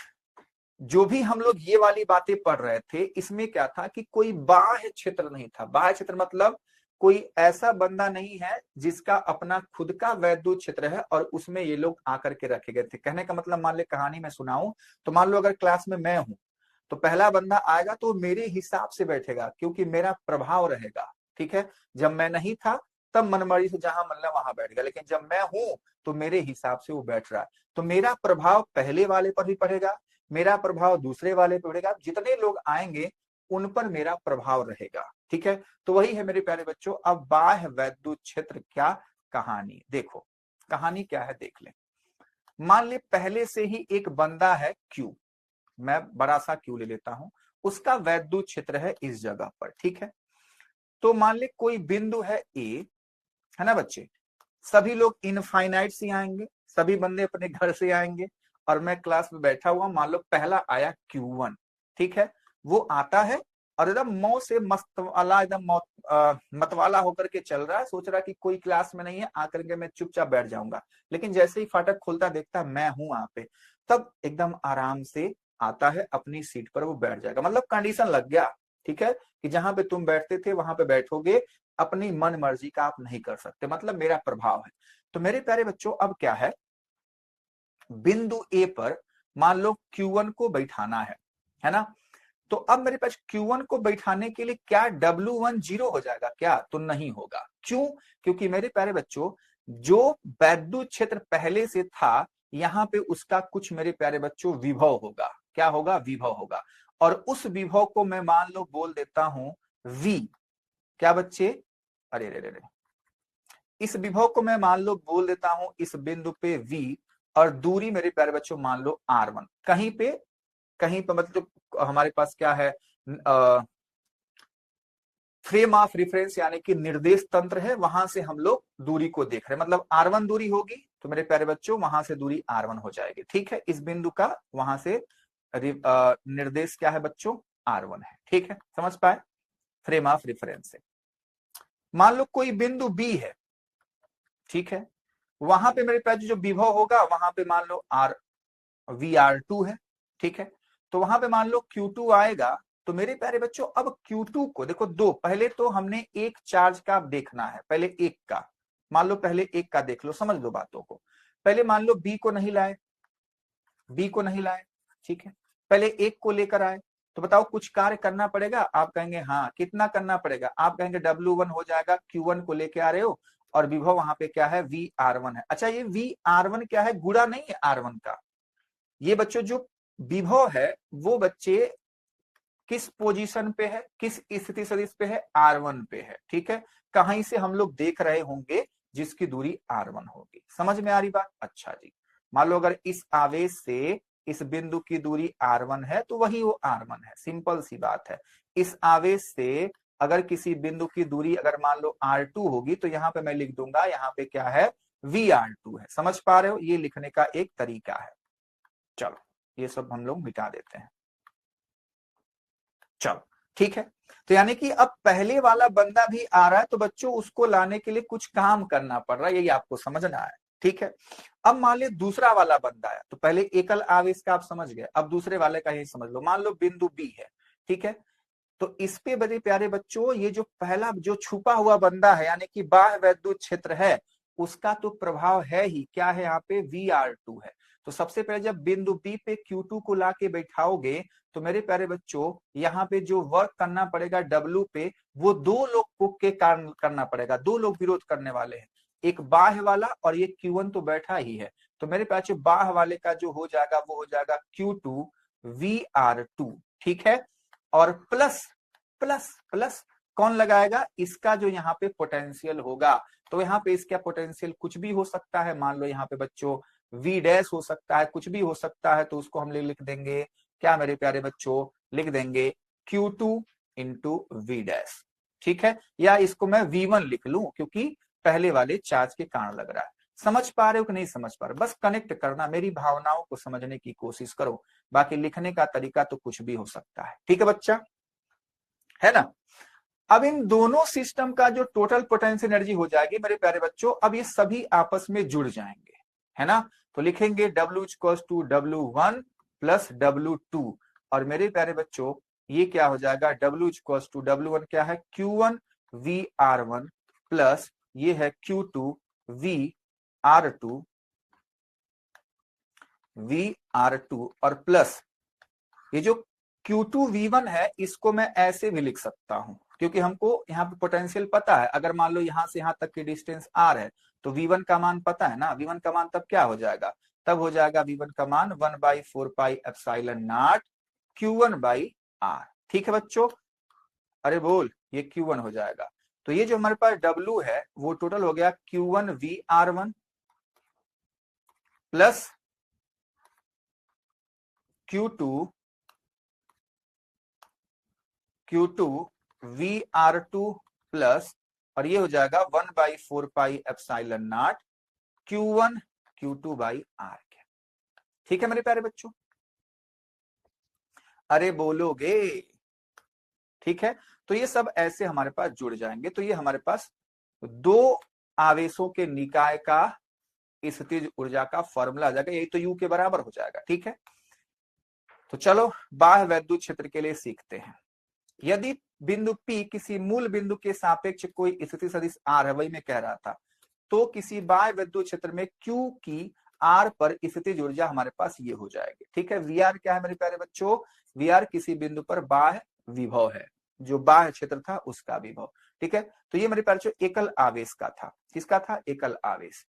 जो भी हम लोग ये वाली बातें पढ़ रहे थे, इसमें क्या था कि कोई बाह्य क्षेत्र नहीं था। बाह्य क्षेत्र मतलब कोई ऐसा बंदा नहीं है जिसका अपना खुद का वैद्युत क्षेत्र है और उसमें ये लोग आकर के रखे गए थे। कहने का मतलब, मान ले कहानी में सुनाऊं तो मान लो अगर क्लास में मैं हूं तो पहला बंदा आएगा तो मेरे हिसाब से बैठेगा, क्योंकि मेरा प्रभाव रहेगा। ठीक है, जब मैं नहीं था तब मनमानी से जहां मन वहां बैठ गया, लेकिन जब मैं हूं तो मेरे हिसाब से वो बैठ रहा है। तो मेरा प्रभाव पहले वाले पर भी पड़ेगा, मेरा प्रभाव दूसरे वाले पर पड़ेगा, जितने लोग आएंगे उन पर मेरा प्रभाव रहेगा। ठीक है, तो वही है मेरे प्यारे बच्चों। अब बाह्य वैद्युत क्षेत्र क्या कहानी, देखो कहानी क्या है देख ले। मान ले पहले से ही एक बंदा है Q, मैं बड़ा सा Q ले लेता हूं, उसका वैद्युत क्षेत्र है इस जगह पर। ठीक है, तो मान ले कोई बिंदु है A, है ना बच्चे, सभी लोग इनफाइनाइट से आएंगे, सभी बंदे अपने घर से आएंगे और मैं क्लास में बैठा हुआ, मान लो पहला आया Q1। ठीक है, वो आता है और एकदम मौ से मस्त वाला, एकदम मतवाला होकर के चल रहा है, सोच रहा है कि कोई क्लास में नहीं है, आकर के मैं चुपचाप बैठ जाऊंगा। लेकिन जैसे ही फाटक खोलता देखता मैं हूं वहां पे, तब एकदम आराम से आता है, अपनी सीट पर वो बैठ जाएगा। मतलब कंडीशन लग गया। ठीक है, कि जहां पे तुम बैठते थे वहां पे बैठोगे, अपनी मन मर्जी का आप नहीं कर सकते, मतलब मेरा प्रभाव है। तो मेरे प्यारे बच्चों अब क्या है, बिंदु ए पर मान लो Q1 को बैठाना है ना। तो अब मेरे पास Q1 को बैठाने के लिए क्या W1 0 हो जाएगा क्या? तो नहीं होगा। क्यों? क्योंकि मेरे प्यारे बच्चों जो वैद्युत क्षेत्र पहले से था, यहां पे उसका कुछ मेरे प्यारे बच्चों विभव होगा। क्या होगा? विभव होगा। और उस विभव को मैं मान लो बोल देता हूं V। क्या बच्चे? अरे रे रे रे, इस विभव को मैं मान लो बोल देता हूं इस बिंदु पे V, और दूरी मेरे प्यारे बच्चों मान लो R1। कहीं पे मतलब हमारे पास क्या है, फ्रेम ऑफ रेफरेंस यानी कि निर्देश तंत्र है, वहां से हम लोग दूरी को देख रहे हैं। मतलब R1 दूरी होगी तो मेरे प्यारे बच्चों वहां से दूरी R1 हो जाएगी। ठीक है, इस बिंदु का वहां से निर्देश क्या है बच्चों? R1 है। ठीक है, समझ पाए? फ्रेम ऑफ रेफरेंस से मान लो कोई बिंदु B है। ठीक है, वहां पे मेरे पास जो विभव होगा वहां पे मान लो VR2 है। ठीक है, तो वहां पे मान लो Q2 आएगा। तो मेरे प्यारे बच्चों अब Q2 को देखो, दो पहले तो हमने एक चार्ज का देखना है, पहले एक का मान लो, पहले एक का देख लो, समझ लो बातों को। पहले मान लो B को नहीं लाए, ठीक है, पहले एक को लेकर आए। तो बताओ कुछ कार्य करना पड़ेगा? आप कहेंगे हाँ। कितना करना पड़ेगा? आप कहेंगे W1 हो जाएगा, Q1 को लेके आ रहे हो और विभव वहां पे क्या है? VR1 है। अच्छा, ये VR1 क्या है? गुणा नहीं है R1 का। ये बच्चों जो विभव है वो बच्चे किस पोजीशन पे है, किस स्थिति सदिश पे है? R1 पे है। ठीक है, कहीं से हम लोग देख रहे होंगे जिसकी दूरी R1 होगी। समझ में आ रही बात? अच्छा जी, मान लो अगर इस आवेश से इस बिंदु की दूरी R1 है तो वही वो R1 है। सिंपल सी बात है। इस आवेश से अगर किसी बिंदु की दूरी अगर मान लो R2 होगी तो यहाँ पे मैं लिख दूंगा, यहाँ पे क्या है? VR2 है। समझ पा रहे हो? ये लिखने का एक तरीका है। चलो ये सब हम लोग मिटा देते हैं। चलो ठीक है, तो यानी कि अब पहले वाला बंदा भी आ रहा है, तो बच्चों उसको लाने के लिए कुछ काम करना पड़ रहा है, यही आपको समझना है। ठीक है। अब मान लो दूसरा वाला बंदा है, तो पहले एकल आवेश का आप समझ गए, अब दूसरे वाले का ही समझ लो। मान लो बिंदु बी है, ठीक है। तो इस पे बड़े प्यारे बच्चों, ये जो पहला जो छुपा हुआ बंदा है यानी कि बाह्य वैद्युत क्षेत्र है, उसका तो प्रभाव है ही, क्या है यहाँ पे, VR2 है। तो सबसे पहले जब बिंदु बी पे Q2 को लाके बैठाओगे तो मेरे प्यारे बच्चों यहाँ पे जो वर्क करना पड़ेगा W पे, वो दो लोग को के कारण करना पड़ेगा, दो लोग विरोध करने वाले हैं, एक बाह्य वाला और ये Q1 तो बैठा ही है। तो मेरे प्यारे बच्चों बाह्य वाले का जो हो जाएगा वो हो जाएगा Q2 VR2, ठीक है। और प्लस प्लस प्लस कौन लगाएगा, इसका जो यहाँ पे पोटेंशियल होगा, तो यहाँ पे इसका पोटेंशियल कुछ भी हो सकता है। मान लो यहाँ पे बच्चों V डैश हो सकता है, कुछ भी हो सकता है, तो उसको हम लिख देंगे क्या मेरे प्यारे बच्चों, लिख देंगे Q2 इंटू V डैश, ठीक है। या इसको मैं V1 लिख लूं क्योंकि पहले वाले चार्ज के कारण लग रहा है। समझ पा रहे हो कि नहीं समझ पा रहे, बस कनेक्ट करना, मेरी भावनाओं को समझने की कोशिश करो, बाकी लिखने का तरीका तो कुछ भी हो सकता है, ठीक है बच्चा, है ना। अब इन दोनों सिस्टम का जो टोटल पोटेंशियल एनर्जी हो जाएगी मेरे प्यारे बच्चों, अब ये सभी आपस में जुड़ जाएंगे, है ना। तो लिखेंगे W equals to W1 plus W2, और मेरे प्यारे बच्चों ये क्या हो जाएगा, W इक्वल्स टू W1 क्या है, Q1 VR1 प्लस ये है Q2 VR2 और प्लस ये जो Q2 V1 है, इसको मैं ऐसे भी लिख सकता हूं क्योंकि हमको यहाँ पे पोटेंशियल पता है। अगर मान लो यहां से यहां तक की डिस्टेंस R है तो V1 का मान पता है ना, V1 का मान तब क्या हो जाएगा, तब हो जाएगा V1 का मान 1/4πε0 Q1/R, ठीक है बच्चों। अरे बोल, ये Q1 हो जाएगा। तो ये जो हमारे पास W है वो टोटल हो गया Q1 VR1 plus Q2 VR2 plus, और ये हो जाएगा 1/4πε0 Q1 Q2/R, ठीक है मेरे प्यारे बच्चों, अरे बोलोगे, ठीक है। तो ये सब ऐसे हमारे पास जुड़ जाएंगे, तो ये हमारे पास दो आवेशों के निकाय का स्थितिज ऊर्जा का फॉर्मूला आ जाएगा, यही तो U के बराबर हो जाएगा, ठीक है। तो चलो बाह्य वैद्युत क्षेत्र के लिए सीखते हैं। यदि बिंदु P किसी मूल बिंदु के सापेक्ष कोई स्थिति सदिश R है, वही मैं कह रहा था, तो किसी बाह्य वैद्युत क्षेत्र में Q की R पर स्थितिज ऊर्जा हमारे पास ये हो जाएगी, ठीक है। VR क्या है मेरे प्यारे बच्चों, VR किसी बिंदु पर बाह्य विभव है, जो बाह्य क्षेत्र था उसका विभव, ठीक है। तो ये मेरे प्यारे बच्चों एकल आवेश का था, किसका था, एकल आवेश।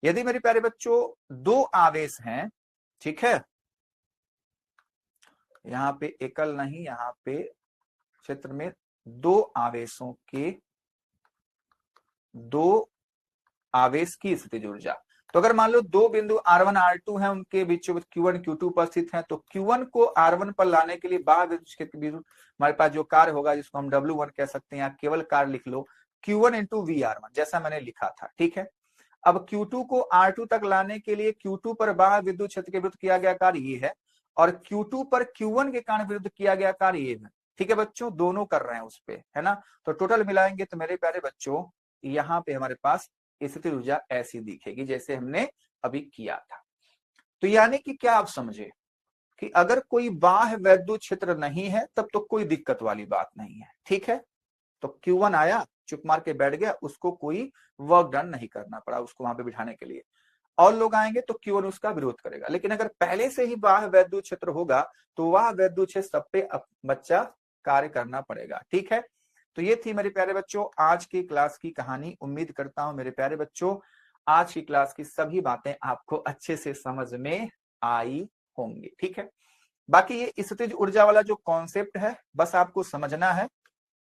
यदि मेरे प्यारे बच्चों दो आवेश हैं, ठीक है, यहाँ पे एकल नहीं, यहाँ पे क्षेत्र में दो आवेश की स्थितिज ऊर्जा, तो अगर मान लो दो बिंदु R1 R2 हैं, उनके बीच Q1 Q2 उपस्थित हैं, तो Q1 को R1 पर लाने के लिए बाह्य विद्युत क्षेत्र के हमारे पास जो कार्य होगा, जिसको हम W1 कह सकते हैं, केवल कार्य लिख लो Q1 इंटू VR1, जैसा मैंने लिखा था, ठीक है। अब Q2 को R2 तक लाने के लिए Q2 पर बाह्य विद्युत क्षेत्र के विरुद्ध किया गया कार्य ये है, और Q2 पर Q1 के कारण विरुद्ध किया गया कार्य ये है, ठीक है बच्चों, दोनों कर रहे हैं उस पे, है ना। तो टोटल मिलाएंगे तो मेरे प्यारे बच्चों यहाँ पे हमारे पास स्थितिज ऊर्जा ऐसी दिखेगी जैसे हमने अभी किया था। तो यानी कि क्या आप समझे कि अगर कोई बाह्य वैद्युत क्षेत्र नहीं है तब तो कोई दिक्कत वाली बात नहीं है, ठीक है। तो Q1 आया, चुप मार के बैठ गया, उसको कोई वर्क डन नहीं करना पड़ा उसको वहां पे बिठाने के लिए, और लोग आएंगे तो Q1 उसका विरोध करेगा। लेकिन अगर पहले से ही बाह्य वैद्युत क्षेत्र होगा तो वह वैद्युत क्षेत्र सब पे बच्चा कार्य करना पड़ेगा, ठीक है। तो ये थी मेरे प्यारे बच्चों आज की क्लास की कहानी। उम्मीद करता हूं मेरे प्यारे बच्चों आज की क्लास की सभी बातें आपको अच्छे से समझ में आई होंगी, ठीक है। बाकी ये स्थितिज ऊर्जा वाला जो कॉन्सेप्ट है बस आपको समझना है,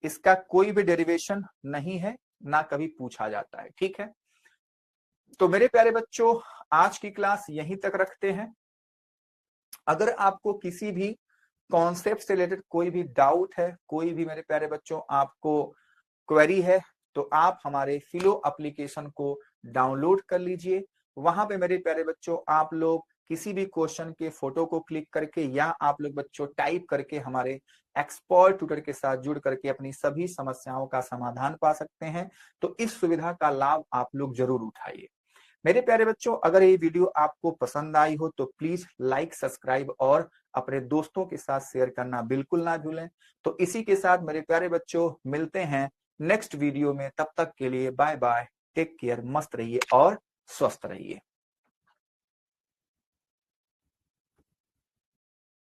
इसका कोई भी डेरिवेशन नहीं है, ना कभी पूछा जाता है, ठीक है। तो मेरे प्यारे बच्चों आज की क्लास यहीं तक रखते हैं। अगर आपको किसी भी कॉन्सेप्ट से रिलेटेड कोई भी डाउट है, कोई भी मेरे प्यारे बच्चों आपको क्वेरी है, तो आप हमारे फिलो एप्लीकेशन को डाउनलोड कर लीजिए। वहां पे मेरे प्यारे बच्चों आप लोग किसी भी क्वेश्चन के फोटो को क्लिक करके या आप लोग बच्चों टाइप करके हमारे एक्सपर्ट ट्यूटर के साथ जुड़ करके अपनी सभी समस्याओं का समाधान पा सकते हैं। तो इस सुविधा का लाभ आप लोग जरूर उठाइए। मेरे प्यारे बच्चों, अगर ये वीडियो आपको पसंद आई हो तो प्लीज लाइक, सब्सक्राइब और अपने दोस्तों के साथ शेयर करना बिल्कुल ना भूलें। तो इसी के साथ मेरे प्यारे बच्चों, मिलते हैं नेक्स्ट वीडियो में। तब तक के लिए बाय बाय, टेक केयर, मस्त रहिए और स्वस्थ रहिए।